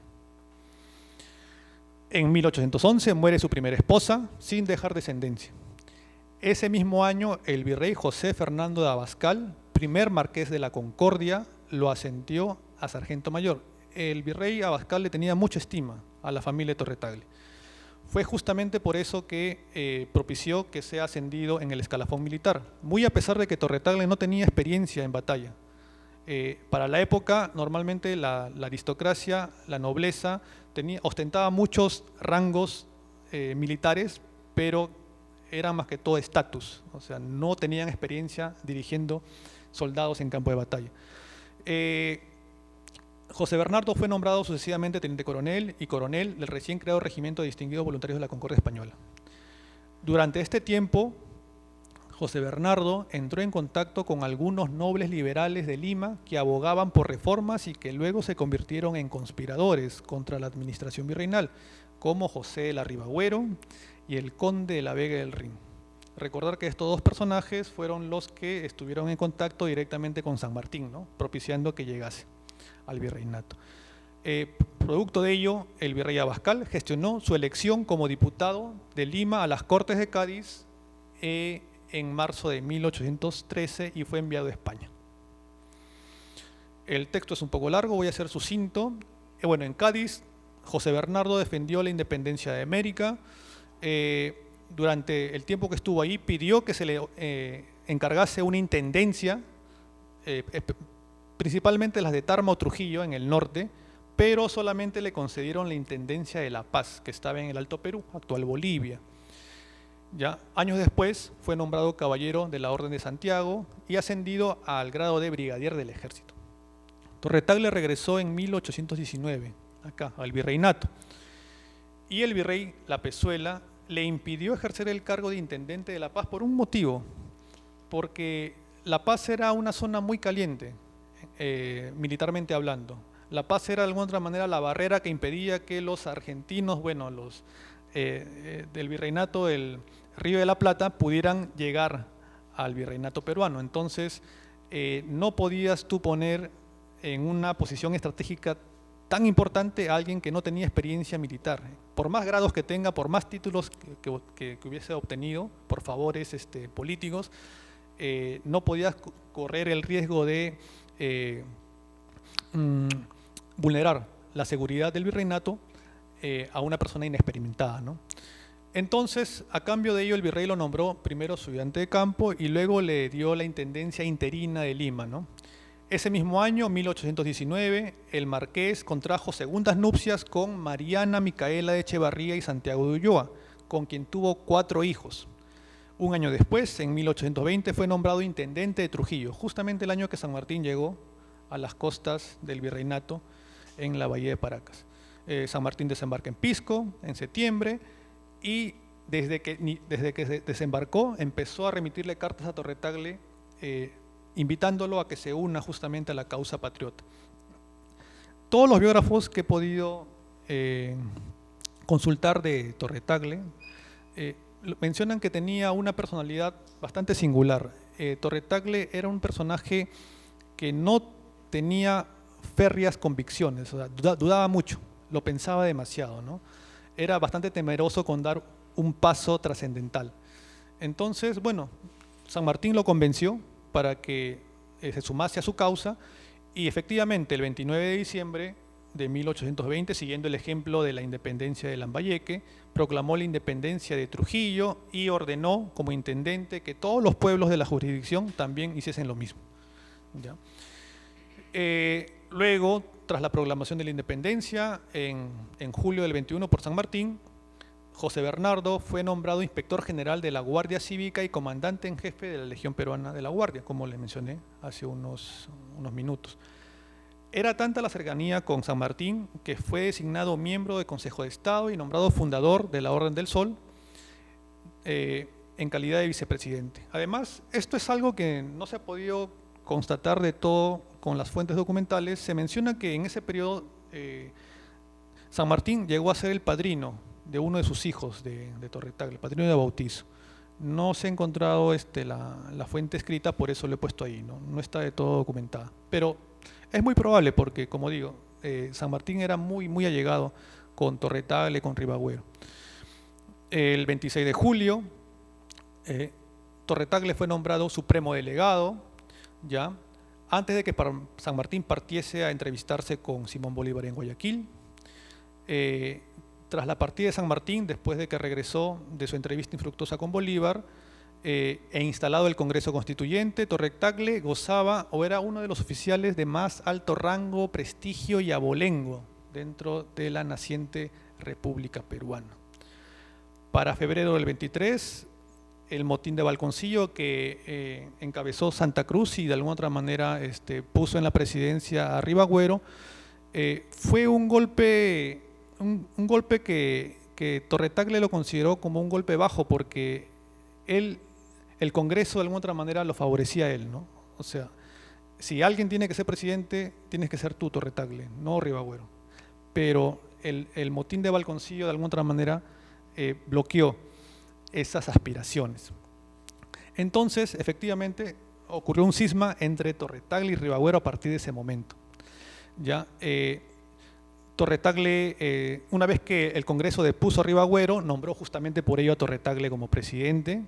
En 1811 muere su primera esposa sin dejar descendencia. Ese mismo año el virrey José Fernando de Abascal, primer marqués de la Concordia, lo ascendió a sargento mayor. El virrey Abascal le tenía mucha estima a la familia de Torre Tagle. Fue justamente por eso que propició que sea ascendido en el escalafón militar, muy a pesar de que Torre Tagle no tenía experiencia en batalla. Para la época, normalmente la aristocracia, la nobleza, ostentaba muchos rangos militares, pero era más que todo estatus, o sea, no tenían experiencia dirigiendo soldados en campo de batalla. José Bernardo fue nombrado sucesivamente teniente coronel y coronel del recién creado Regimiento de Distinguidos Voluntarios de la Concordia Española. Durante este tiempo, José Bernardo entró en contacto con algunos nobles liberales de Lima que abogaban por reformas y que luego se convirtieron en conspiradores contra la administración virreinal, como José de la Ribagüero y el conde de la Vega del Rin. Recordar que estos dos personajes fueron los que estuvieron en contacto directamente con San Martín, ¿no?, propiciando que llegase al virreinato. Producto de ello, el virrey Abascal gestionó su elección como diputado de Lima a las Cortes de Cádiz en marzo de 1813 y fue enviado a España. El texto es un poco largo, voy a ser sucinto. Bueno, en Cádiz José Bernardo defendió la independencia de América. Durante el tiempo que estuvo ahí pidió que se le encargase una intendencia, principalmente las de Tarma o Trujillo en el norte, pero solamente le concedieron la intendencia de La Paz, que estaba en el Alto Perú, actual Bolivia. Ya, años después fue nombrado caballero de la Orden de Santiago y ascendido al grado de brigadier del ejército. Torre-Tagle regresó en 1819, acá, al virreinato, y el virrey La Pezuela le impidió ejercer el cargo de intendente de La Paz por un motivo, porque La Paz era una zona muy caliente, militarmente hablando. La Paz era de alguna otra manera la barrera que impedía que los argentinos, bueno, los del virreinato del Río de la Plata pudieran llegar al virreinato peruano. Entonces, no podías tú poner en una posición estratégica tan importante a alguien que no tenía experiencia militar. Por más grados que tenga, por más títulos que hubiese obtenido, por favores políticos, no podías correr el riesgo de vulnerar la seguridad del virreinato a una persona inexperimentada, ¿no? Entonces, a cambio de ello, el virrey lo nombró primero su ayudante de campo y luego le dio la intendencia interina de Lima, ¿no? Ese mismo año, 1819, el marqués contrajo segundas nupcias con Mariana Micaela de Echevarría y Santiago de Ulloa, con quien tuvo 4 hijos. Un año después, en 1820, fue nombrado intendente de Trujillo, justamente el año que San Martín llegó a las costas del virreinato en la bahía de Paracas. San Martín desembarca en Pisco en septiembre y desde que se desembarcó empezó a remitirle cartas a Torre-Tagle invitándolo a que se una justamente a la causa patriota. Todos los biógrafos que he podido consultar de Torre-Tagle mencionan que tenía una personalidad bastante singular. Torre-Tagle era un personaje que no tenía férreas convicciones, o sea, dudaba mucho, lo pensaba demasiado, ¿no? Era bastante temeroso con dar un paso trascendental. Entonces, bueno, San Martín lo convenció para que se sumase a su causa y efectivamente el 29 de diciembre de 1820, siguiendo el ejemplo de la independencia de Lambayeque, proclamó la independencia de Trujillo y ordenó como intendente que todos los pueblos de la jurisdicción también hiciesen lo mismo. ¿Ya? Luego, tras la proclamación de la independencia, en julio del 21 por San Martín, José Bernardo fue nombrado inspector general de la Guardia Cívica y comandante en jefe de la Legión Peruana de la Guardia, como les mencioné hace unos minutos. Era tanta la cercanía con San Martín que fue designado miembro del Consejo de Estado y nombrado fundador de la Orden del Sol en calidad de vicepresidente. Además, esto es algo que no se ha podido constatar de todo con las fuentes documentales. Se menciona que en ese periodo San Martín llegó a ser el padrino de uno de sus hijos de Torre-Tagle, el padrino de bautizo. No se ha encontrado la fuente escrita, por eso lo he puesto ahí, no está de todo documentada. Pero es muy probable porque, como digo, San Martín era muy allegado con Torre-Tagle, con Ribagüero. El 26 de julio, Torre-Tagle fue nombrado supremo delegado, ¿ya? Antes de que San Martín partiese a entrevistarse con Simón Bolívar en Guayaquil. Tras la partida de San Martín, después de que regresó de su entrevista infructuosa con Bolívar, e instalado el Congreso Constituyente, Torre-Tagle gozaba o era uno de los oficiales de más alto rango, prestigio y abolengo dentro de la naciente República Peruana. Para febrero del 23, el motín de Balconcillo que encabezó Santa Cruz y de alguna otra manera puso en la presidencia a Ribagüero, fue un golpe que Torre-Tagle lo consideró como un golpe bajo porque el Congreso de alguna otra manera lo favorecía a él, ¿no? O sea, si alguien tiene que ser presidente, tienes que ser tú, Torre-Tagle, no Ribagüero. Pero el motín de Balconcillo de alguna otra manera bloqueó esas aspiraciones. Entonces, efectivamente, ocurrió un cisma entre Torre-Tagle y Ribagüero a partir de ese momento. ¿Ya? Torre-Tagle, una vez que el Congreso depuso a Ribagüero, nombró justamente por ello a Torre-Tagle como presidente,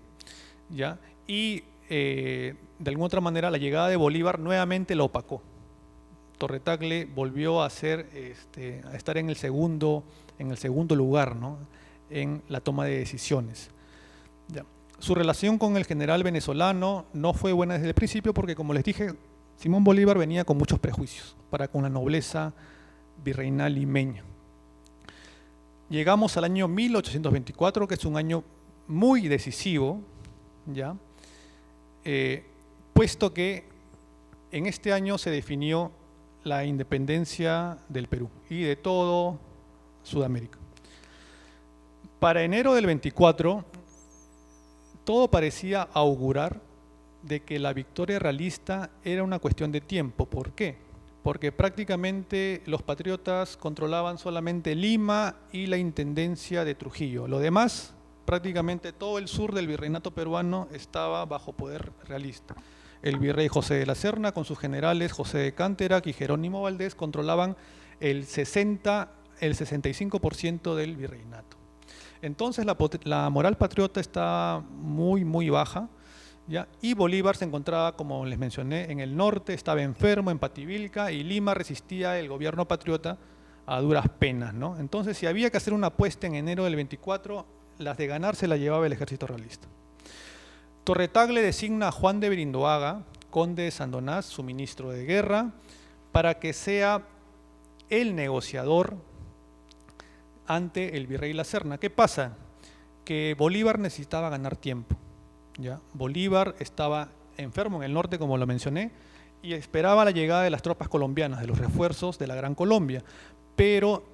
¿ya? Y de alguna otra manera la llegada de Bolívar nuevamente lo opacó. Torre volvió a estar en el segundo lugar, ¿no? En la toma de decisiones. Ya. Su relación con el general venezolano no fue buena desde el principio porque, como les dije, Simón Bolívar venía con muchos prejuicios para con la nobleza virreinal limeña. Llegamos al año 1824, que es un año muy decisivo, ¿ya? Puesto que en este año se definió la independencia del Perú y de todo Sudamérica. Para enero del 24, todo parecía augurar de que la victoria realista era una cuestión de tiempo. ¿Por qué? Porque prácticamente los patriotas controlaban solamente Lima y la intendencia de Trujillo. Lo demás, prácticamente todo el sur del virreinato peruano estaba bajo poder realista. El virrey José de la Serna con sus generales José de Cánterac y Jerónimo Valdés controlaban el 65% del virreinato. Entonces la moral patriota está muy, muy baja, ¿ya? Y Bolívar se encontraba, como les mencioné, en el norte, estaba enfermo en Pativilca, y Lima resistía el gobierno patriota a duras penas, ¿no? Entonces, si había que hacer una apuesta en enero del 24, las de ganar se la llevaba el ejército realista. Torre designa a Juan de Berindoaga, conde de Sandonás, su ministro de guerra, para que sea el negociador ante el virrey La Serna. ¿Qué pasa? Que Bolívar necesitaba ganar tiempo, ¿ya? Bolívar estaba enfermo en el norte, como lo mencioné, y esperaba la llegada de las tropas colombianas, de los refuerzos de la Gran Colombia, pero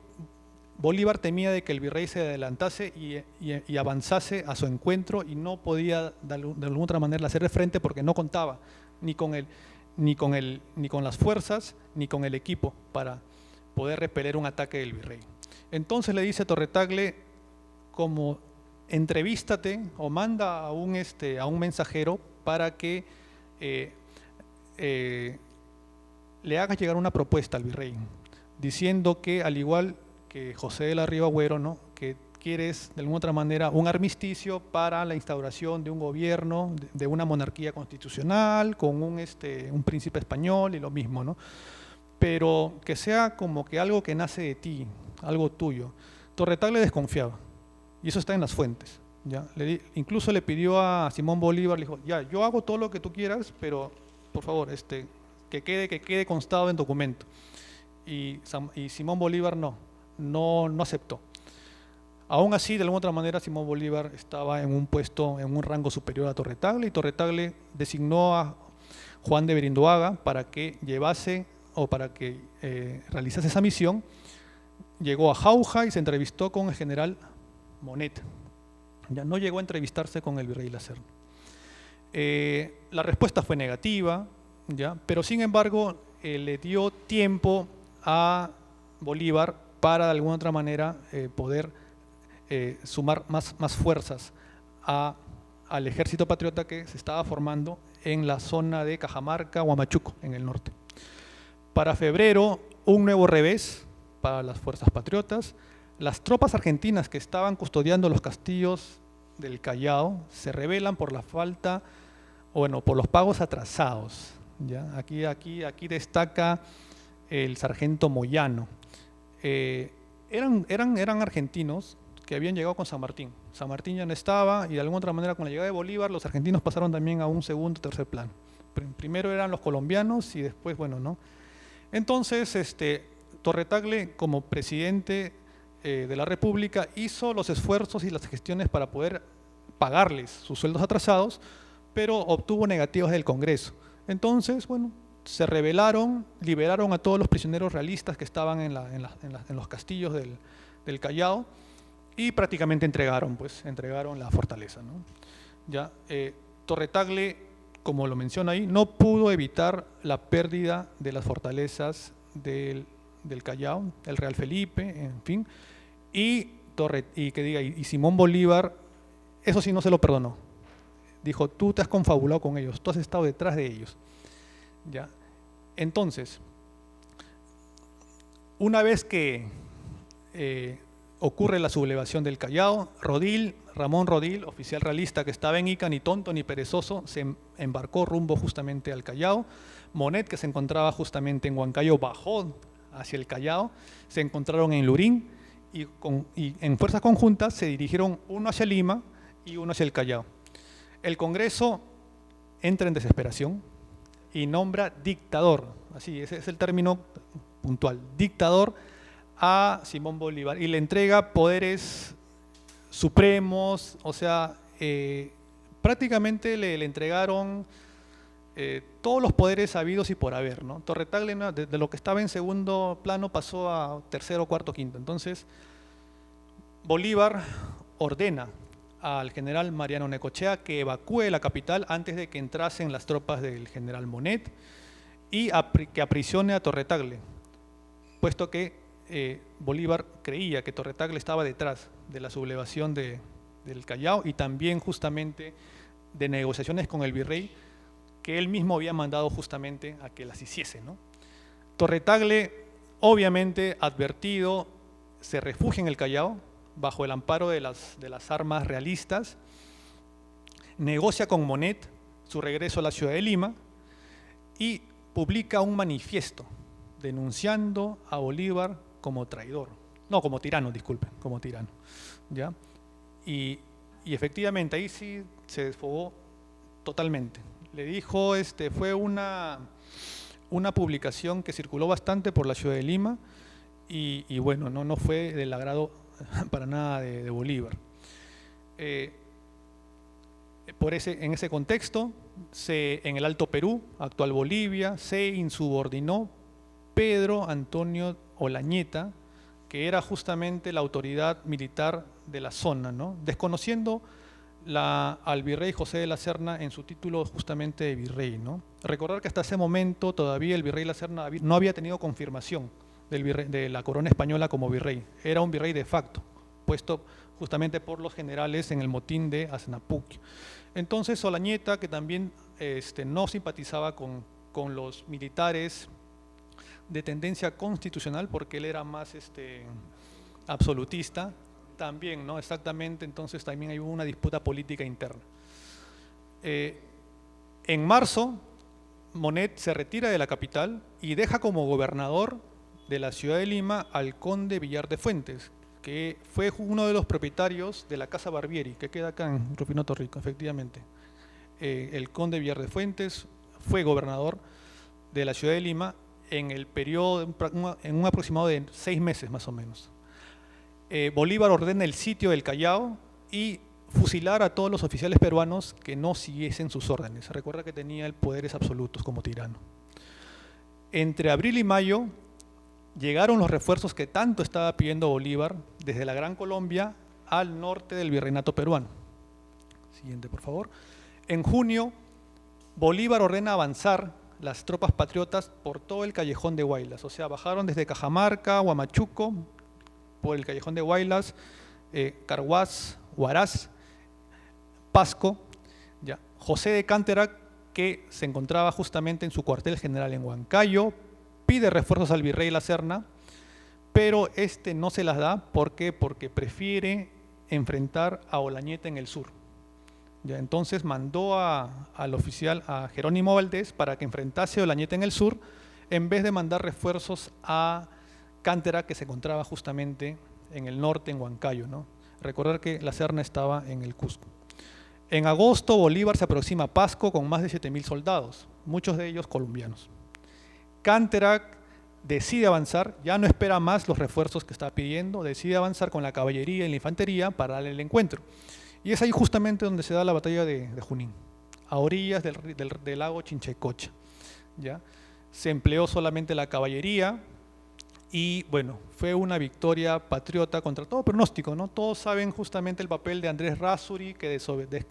Bolívar temía de que el virrey se adelantase y avanzase a su encuentro, y no podía de alguna otra manera hacerle frente porque no contaba ni con las fuerzas ni con el equipo para poder repeler un ataque del virrey. Entonces le dice a Torre como entrevístate o manda a un mensajero para que le hagas llegar una propuesta al virrey, diciendo que, al igual que José de la Riva Agüero, ¿no?, que quieres de alguna otra manera un armisticio para la instauración de un gobierno, de una monarquía constitucional con un príncipe español y lo mismo, ¿no? Pero que sea como que algo que nace de ti, algo tuyo. Torre desconfiaba, y eso está en las fuentes, ¿ya? Incluso le pidió a Simón Bolívar, le dijo, ya, yo hago todo lo que tú quieras, pero por favor, que quede constado en documento. Y Simón Bolívar no aceptó. Aún así, de alguna otra manera, Simón Bolívar estaba en un puesto, en un rango superior a Torre y Torre designó a Juan de Berindoaga para que llevase o para que realizase esa misión. Llegó a Jauja y se entrevistó con el general Monet. Ya no llegó a entrevistarse con el virrey La Serna. La respuesta fue negativa, ¿ya? Pero sin embargo le dio tiempo a Bolívar para de alguna otra manera poder sumar más fuerzas al ejército patriota que se estaba formando en la zona de Cajamarca, Huamachuco, en el norte. Para febrero, un nuevo revés para las fuerzas patriotas. Las tropas argentinas que estaban custodiando los castillos del Callao se rebelan por la falta, por los pagos atrasados, ¿ya? Aquí destaca el sargento Moyano. Eran argentinos que habían llegado con San Martín. San Martín ya no estaba, y de alguna otra manera con la llegada de Bolívar los argentinos pasaron también a un segundo, tercer plano. Primero eran los colombianos y después, ¿no? Entonces, Torre como presidente de la República hizo los esfuerzos y las gestiones para poder pagarles sus sueldos atrasados, pero obtuvo negativas del Congreso. Entonces, se rebelaron, liberaron a todos los prisioneros realistas que estaban en los castillos del Callao, y prácticamente entregaron la fortaleza, ¿no? Ya, Torre como lo menciona ahí, no pudo evitar la pérdida de las fortalezas del Callao, el Real Felipe, en fin, y Simón Bolívar, eso sí no se lo perdonó. Dijo, tú te has confabulado con ellos, tú has estado detrás de ellos, ¿ya? Entonces, una vez que ocurre la sublevación del Callao. Ramón Rodil, oficial realista que estaba en Ica, ni tonto ni perezoso, se embarcó rumbo justamente al Callao. Monet, que se encontraba justamente en Huancayo, bajó hacia el Callao. Se encontraron en Lurín y en fuerzas conjuntas se dirigieron uno hacia Lima y uno hacia el Callao. El Congreso entra en desesperación y nombra dictador, así, ese es el término puntual, dictador a Simón Bolívar, y le entrega poderes supremos, o sea, prácticamente le entregaron todos los poderes habidos y por haber, ¿no? Torre Tagle, de lo que estaba en segundo plano, pasó a tercero, cuarto, quinto. Entonces, Bolívar ordena al general Mariano Necochea que evacúe la capital antes de que entrasen las tropas del general Monet y que aprisione a Torre Tagle, puesto que Bolívar creía que Torre Tagle estaba detrás de la sublevación del Callao y también justamente de negociaciones con el virrey que él mismo había mandado justamente a que las hiciese, ¿no? Torre Tagle, obviamente advertido, se refugia en el Callao bajo el amparo de las armas realistas, negocia con Monet su regreso a la ciudad de Lima y publica un manifiesto denunciando a Bolívar como traidor, no, como tirano, disculpen, como tirano, ¿ya? Y efectivamente ahí sí se desfogó totalmente. Le dijo, fue una publicación que circuló bastante por la ciudad de Lima y bueno, no fue del agrado para nada de Bolívar. En ese contexto, en el Alto Perú, actual Bolivia, se insubordinó Pedro Antonio Olañeta, que era justamente la autoridad militar de la zona, ¿no? Desconociendo al virrey José de la Serna en su título justamente de virrey, ¿no? Recordar que hasta ese momento todavía el virrey de la Serna no había tenido confirmación de la corona española como virrey, era un virrey de facto, puesto justamente por los generales en el motín de Asnapuquio. Entonces Olañeta, que también no simpatizaba con los militares de tendencia constitucional, porque él era más absolutista, también, ¿no? Exactamente, entonces también hay una disputa política interna. En marzo, Monet se retira de la capital y deja como gobernador de la ciudad de Lima al conde Villar de Fuentes, que fue uno de los propietarios de la Casa Barbieri, que queda acá en Rufino Torrico, efectivamente. El conde Villar de Fuentes fue gobernador de la ciudad de Lima en el periodo, en un aproximado de 6 meses más o menos. Bolívar ordena el sitio del Callao y fusilar a todos los oficiales peruanos que no siguiesen sus órdenes. Recuerda que tenía poderes absolutos como tirano. Entre abril y mayo llegaron los refuerzos que tanto estaba pidiendo Bolívar desde la Gran Colombia al norte del virreinato peruano. Siguiente, por favor. En junio, Bolívar ordena avanzar las tropas patriotas por todo el callejón de Huaylas, o sea, bajaron desde Cajamarca, Huamachuco, por el callejón de Huaylas, Carhuaz, Huaraz, Pasco. Ya. José de Canterac, que se encontraba justamente en su cuartel general en Huancayo, pide refuerzos al virrey La Serna, pero no se las da. ¿Por qué? Porque prefiere enfrentar a Olañeta en el sur. Ya, entonces mandó al oficial, a Jerónimo Valdés, para que enfrentase a Olañeta en el sur, en vez de mandar refuerzos a Canterac, que se encontraba justamente en el norte, en Huancayo, ¿no? Recordar que La Serna estaba en el Cusco. En agosto, Bolívar se aproxima a Pasco con más de 7.000 soldados, muchos de ellos colombianos. Canterac decide avanzar, ya no espera más los refuerzos que está pidiendo, decide avanzar con la caballería y la infantería para darle el encuentro. Y es ahí justamente donde se da la batalla de Junín, a orillas del lago Chinchaycocha, ¿ya? Se empleó solamente la caballería y bueno, fue una victoria patriota contra todo pronóstico, ¿no? Todos saben justamente el papel de Andrés Rázuri, que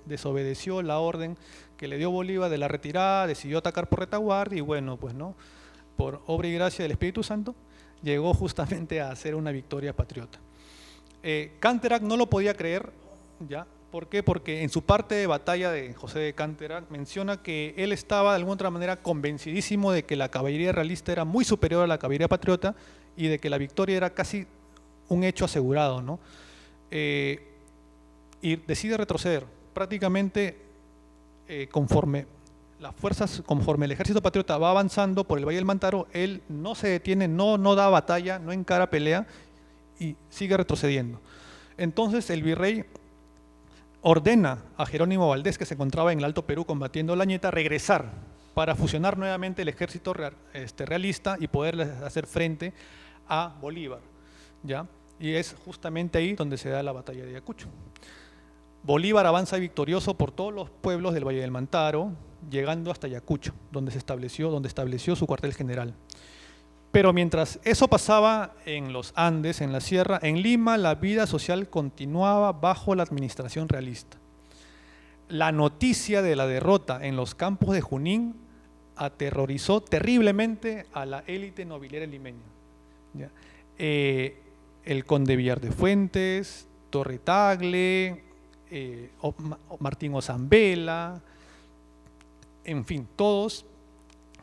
desobedeció la orden que le dio Bolívar de la retirada, decidió atacar por retaguardia y bueno, pues no, por obra y gracia del Espíritu Santo, llegó justamente a hacer una victoria patriota. Canterac no lo podía creer, ¿ya? ¿Por qué? Porque en su parte de batalla de José de Canterac menciona que él estaba de alguna otra manera convencidísimo de que la caballería realista era muy superior a la caballería patriota y de que la victoria era casi un hecho asegurado, ¿no? Y decide retroceder. Prácticamente conforme el ejército patriota va avanzando por el Valle del Mantaro, él no se detiene, no da batalla, no encara pelea y sigue retrocediendo. Entonces el virrey ordena a Jerónimo Valdés, que se encontraba en el Alto Perú combatiendo la Ñeta, regresar para fusionar nuevamente el ejército realista y poder hacer frente a Bolívar, ¿ya? Y es justamente ahí donde se da la batalla de Ayacucho. Bolívar avanza victorioso por todos los pueblos del Valle del Mantaro, llegando hasta Ayacucho, donde estableció su cuartel general. Pero mientras eso pasaba en los Andes, en la sierra, en Lima la vida social continuaba bajo la administración realista. La noticia de la derrota en los campos de Junín aterrorizó terriblemente a la élite nobiliaria limeña. ¿Ya? El conde Villar de Fuentes, Torre Tagle, Martín Ozambela, en fin, todos,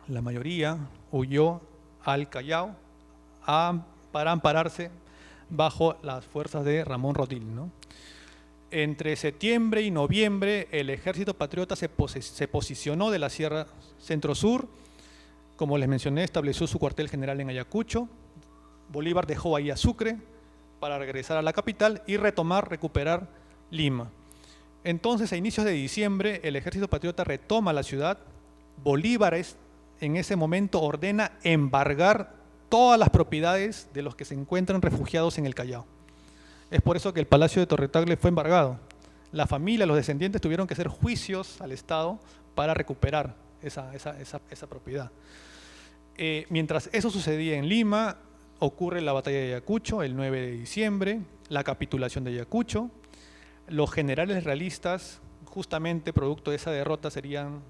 la mayoría huyó al Callao para ampararse bajo las fuerzas de Ramón Rodil, ¿no? Entre septiembre y noviembre el ejército patriota se posicionó de la Sierra Centro-Sur, como les mencioné, estableció su cuartel general en Ayacucho. Bolívar dejó ahí a Sucre para regresar a la capital y recuperar Lima. Entonces, a inicios de diciembre, el ejército patriota retoma la ciudad. Bolívar en ese momento ordena embargar todas las propiedades de los que se encuentran refugiados en el Callao. Es por eso que el Palacio de Torre Tagle fue embargado. La familia, los descendientes tuvieron que hacer juicios al Estado para recuperar esa propiedad. Mientras eso sucedía en Lima, ocurre la batalla de Ayacucho el 9 de diciembre, la capitulación de Ayacucho. Los generales realistas, justamente producto de esa derrota, serían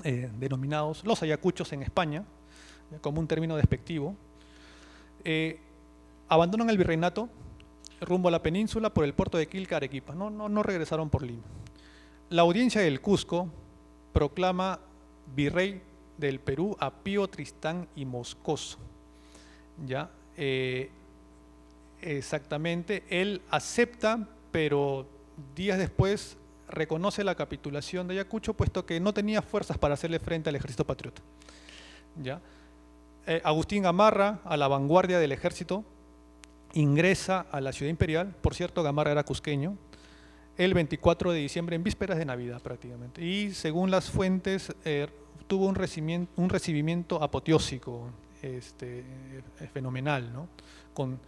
denominados los ayacuchos en España, como un término despectivo. Abandonan el virreinato rumbo a la península por el puerto de Quilca, Arequipa. No regresaron por Lima. La audiencia del Cusco proclama virrey del Perú a Pío Tristán y Moscoso. ¿Ya? Exactamente, él acepta, pero días después reconoce la capitulación de Ayacucho, puesto que no tenía fuerzas para hacerle frente al ejército patriota. ¿Ya? Agustín Gamarra, a la vanguardia del ejército, ingresa a la ciudad imperial. Por cierto, Gamarra era cusqueño, el 24 de diciembre, en vísperas de Navidad prácticamente. Y según las fuentes, tuvo un recibimiento apoteósico, fenomenal, ¿no? Con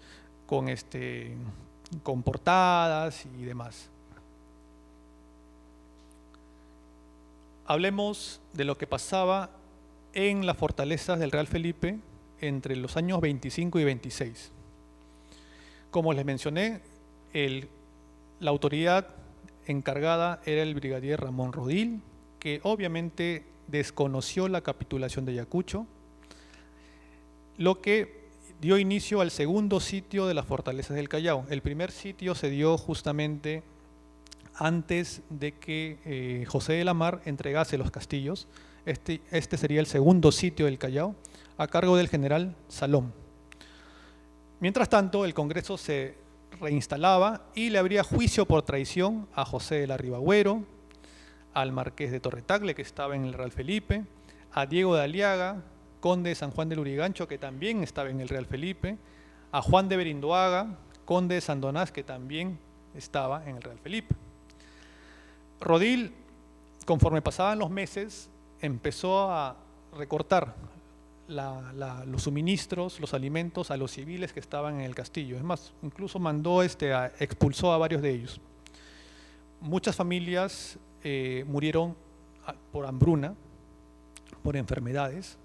portadas y demás. Hablemos de lo que pasaba en las fortalezas del Real Felipe entre los años 25 y 26. Como les mencioné, la autoridad encargada era el brigadier Ramón Rodil, que obviamente desconoció la capitulación de Ayacucho, lo que dio inicio al segundo sitio de las fortalezas del Callao. El primer sitio se dio justamente antes de que José de la Mar entregase los castillos. Este sería el segundo sitio del Callao, a cargo del general Salom. Mientras tanto, el Congreso se reinstalaba y le abría juicio por traición a José de la Ribagüero, al marqués de Torre Tagle, que estaba en el Real Felipe, a Diego de Aliaga, conde de San Juan del Lurigancho, que también estaba en el Real Felipe, a Juan de Berindoaga, conde de Sandonás, que también estaba en el Real Felipe. Rodil, conforme pasaban los meses, empezó a recortar los suministros, los alimentos a los civiles que estaban en el castillo. Es más, incluso expulsó a varios de ellos. Muchas familias murieron por hambruna, por enfermedades,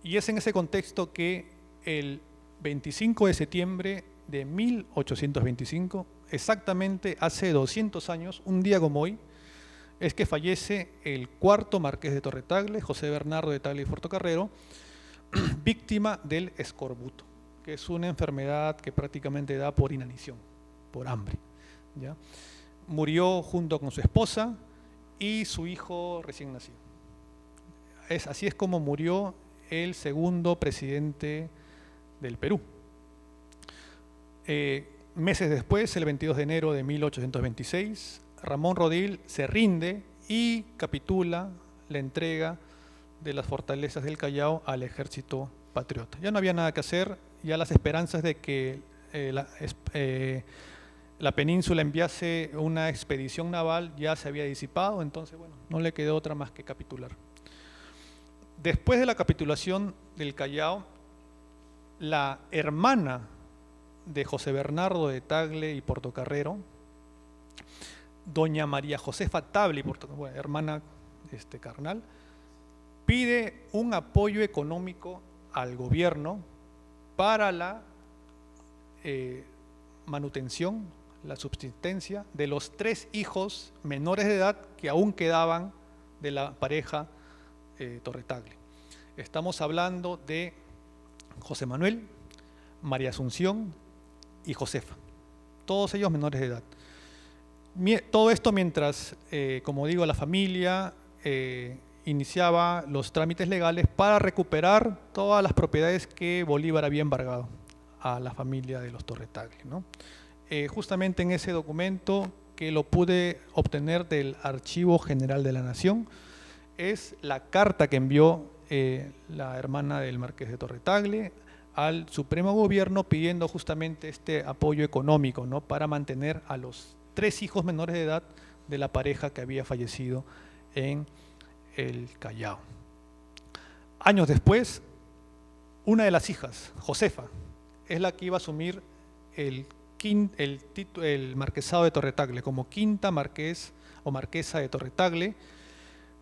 y es en ese contexto que el 25 de septiembre de 1825, exactamente hace 200 años, un día como hoy, es que fallece el cuarto marqués de Torre Tagle, José Bernardo de Tagle y Portocarrero, víctima del escorbuto, que es una enfermedad que prácticamente da por inanición, por hambre. ¿Ya? Murió junto con su esposa y su hijo recién nacido. Así es como murió el segundo presidente del Perú. Meses después, el 22 de enero de 1826, Ramón Rodil se rinde y capitula la entrega de las fortalezas del Callao al ejército patriota. Ya no había nada que hacer, ya las esperanzas de que la península enviase una expedición naval ya se había disipado, entonces bueno, no le quedó otra más que capitular. Después de la capitulación del Callao, la hermana de José Bernardo de Tagle y Portocarrero, doña María Josefa Tagle, bueno, hermana carnal, pide un apoyo económico al gobierno para la manutención, la subsistencia de los 3 hijos menores de edad que aún quedaban de la pareja Torre Tagle. Estamos hablando de José Manuel, María Asunción y Josefa, todos ellos menores de edad. Todo esto mientras, como digo, la familia iniciaba los trámites legales para recuperar todas las propiedades que Bolívar había embargado a la familia de los Torre Tagle, ¿no? Justamente en ese documento, que lo pude obtener del Archivo General de la Nación, es la carta que envió la hermana del Marqués de Torre Tagle al Supremo Gobierno pidiendo justamente este apoyo económico, ¿no?, para mantener a los 3 hijos menores de edad de la pareja que había fallecido en el Callao. Años después, una de las hijas, Josefa, es la que iba a asumir el marquesado de Torre Tagle como quinta marqués o marquesa de Torre Tagle,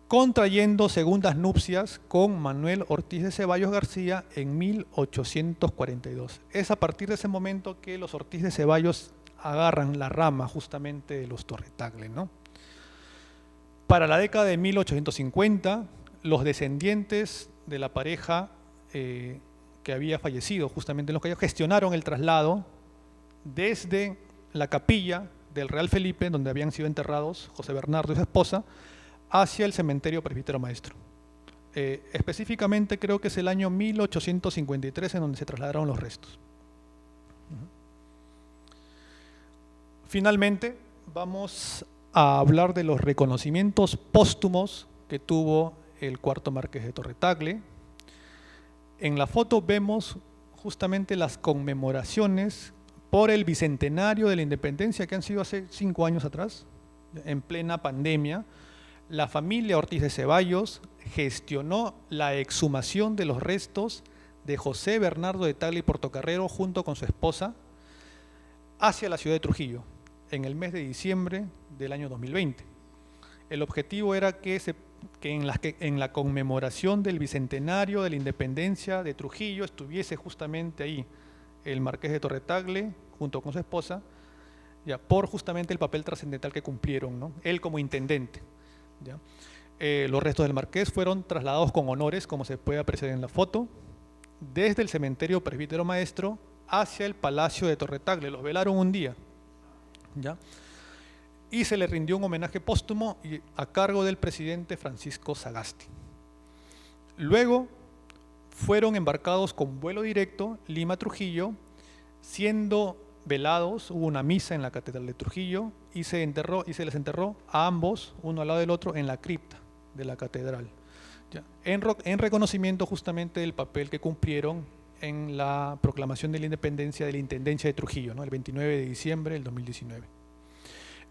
contrayendo segundas nupcias con Manuel Ortiz de Ceballos García en 1842. Es a partir de ese momento que los Ortiz de Ceballos agarran la rama justamente de los Torre Tagle, ¿no? Para la década de 1850, los descendientes de la pareja que había fallecido justamente en los Cayos gestionaron el traslado desde la capilla del Real Felipe, donde habían sido enterrados José Bernardo y su esposa, hacia el cementerio Presbítero Maestro. Específicamente creo que es el año 1853 en donde se trasladaron los restos. Finalmente, vamos a hablar de los reconocimientos póstumos que tuvo el cuarto marqués de Torre Tagle. En la foto vemos justamente las conmemoraciones por el bicentenario de la independencia que han sido hace 5 años atrás, en plena pandemia. La familia Ortiz de Ceballos gestionó la exhumación de los restos de José Bernardo de Tagle y Portocarrero junto con su esposa hacia la ciudad de Trujillo en el mes de diciembre del año 2020. El objetivo era que en la conmemoración del bicentenario de la independencia de Trujillo estuviese justamente ahí el marqués de Torre Tagle junto con su esposa, ya, por justamente el papel trascendental que cumplieron, ¿no?, él como intendente. ¿Ya? Los restos del marqués fueron trasladados con honores, como se puede apreciar en la foto, desde el cementerio Presbítero Maestro hacia el Palacio de Torre Tagle. Los velaron un día, ¿ya?, y se le rindió un homenaje póstumo a cargo del presidente Francisco Sagasti. Luego fueron embarcados con vuelo directo Lima-Trujillo, siendo velados. Hubo una misa en la Catedral de Trujillo y se les enterró a ambos, uno al lado del otro, en la cripta de la catedral, ¿ya?, en reconocimiento justamente del papel que cumplieron en la proclamación de la independencia de la Intendencia de Trujillo, ¿no?, el 29 de diciembre del 2019.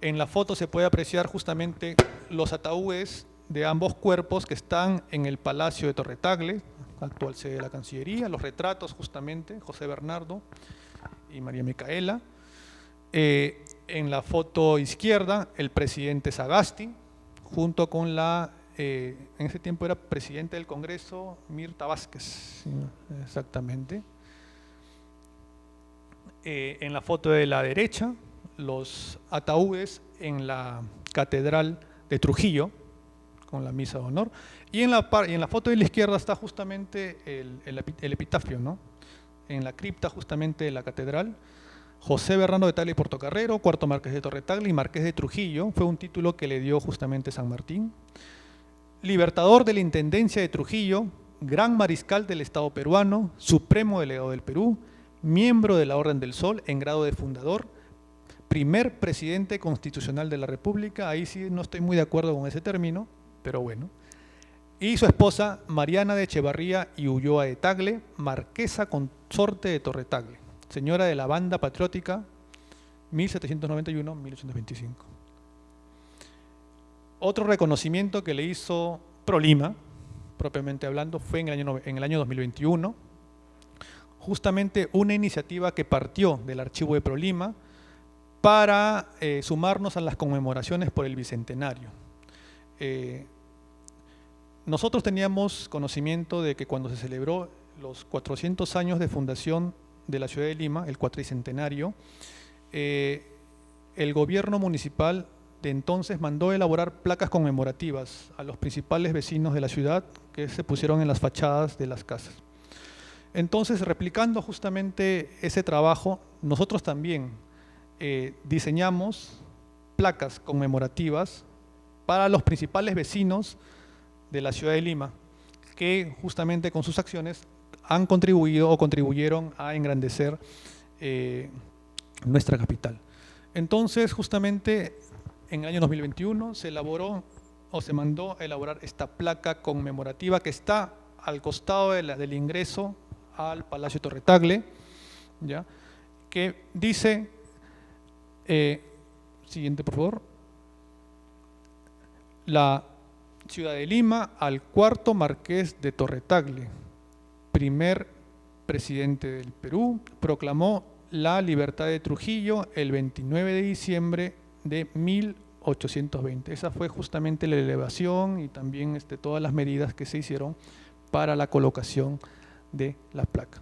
En la foto se puede apreciar justamente los ataúdes de ambos cuerpos que están en el Palacio de Torre Tagle, actual sede de la Cancillería, los retratos justamente, José Bernardo y María Micaela. En la foto izquierda, el presidente Sagasti, junto con en ese tiempo era presidente del Congreso, Mirta Vázquez, sí, exactamente. En la foto de la derecha, los ataúdes en la Catedral de Trujillo, con la misa de honor, y en la foto de la izquierda está justamente el epitafio, ¿no?, en la cripta justamente de la catedral: José Bernardo de Tagle y Portocarrero, cuarto marqués de Torre Tagle y marqués de Trujillo. Fue un título que le dio justamente San Martín. Libertador de la Intendencia de Trujillo, gran mariscal del Estado peruano, supremo delegado del Perú, miembro de la Orden del Sol en grado de fundador, primer presidente constitucional de la República, ahí sí no estoy muy de acuerdo con ese término, pero bueno, y su esposa Mariana de Echevarría y Ulloa de Tagle, marquesa consorte de Torretagle, señora de la Banda Patriótica, 1791-1825. Otro reconocimiento que le hizo ProLima, propiamente hablando, fue en el año 2021, justamente una iniciativa que partió del archivo de ProLima para sumarnos a las conmemoraciones por el Bicentenario. Nosotros teníamos conocimiento de que cuando se celebró los 400 años de fundación de la ciudad de Lima, el cuatricentenario, el gobierno municipal de entonces mandó elaborar placas conmemorativas a los principales vecinos de la ciudad que se pusieron en las fachadas de las casas. Entonces, replicando justamente ese trabajo, nosotros también diseñamos placas conmemorativas para los principales vecinos de la ciudad de Lima, que justamente con sus acciones han contribuido o contribuyeron a engrandecer nuestra capital. Entonces, justamente en el año 2021 se elaboró o se mandó a elaborar esta placa conmemorativa que está al costado del ingreso al Palacio Torretagle, ¿ya? Que dice, siguiente por favor, la ciudad de Lima al cuarto marqués de Torretagle, primer presidente del Perú, proclamó la libertad de Trujillo el 29 de diciembre de 1820. Esa fue justamente la elevación y también todas las medidas que se hicieron para la colocación de la placa.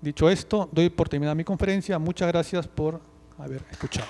Dicho esto, doy por terminada mi conferencia. Muchas gracias por haber escuchado.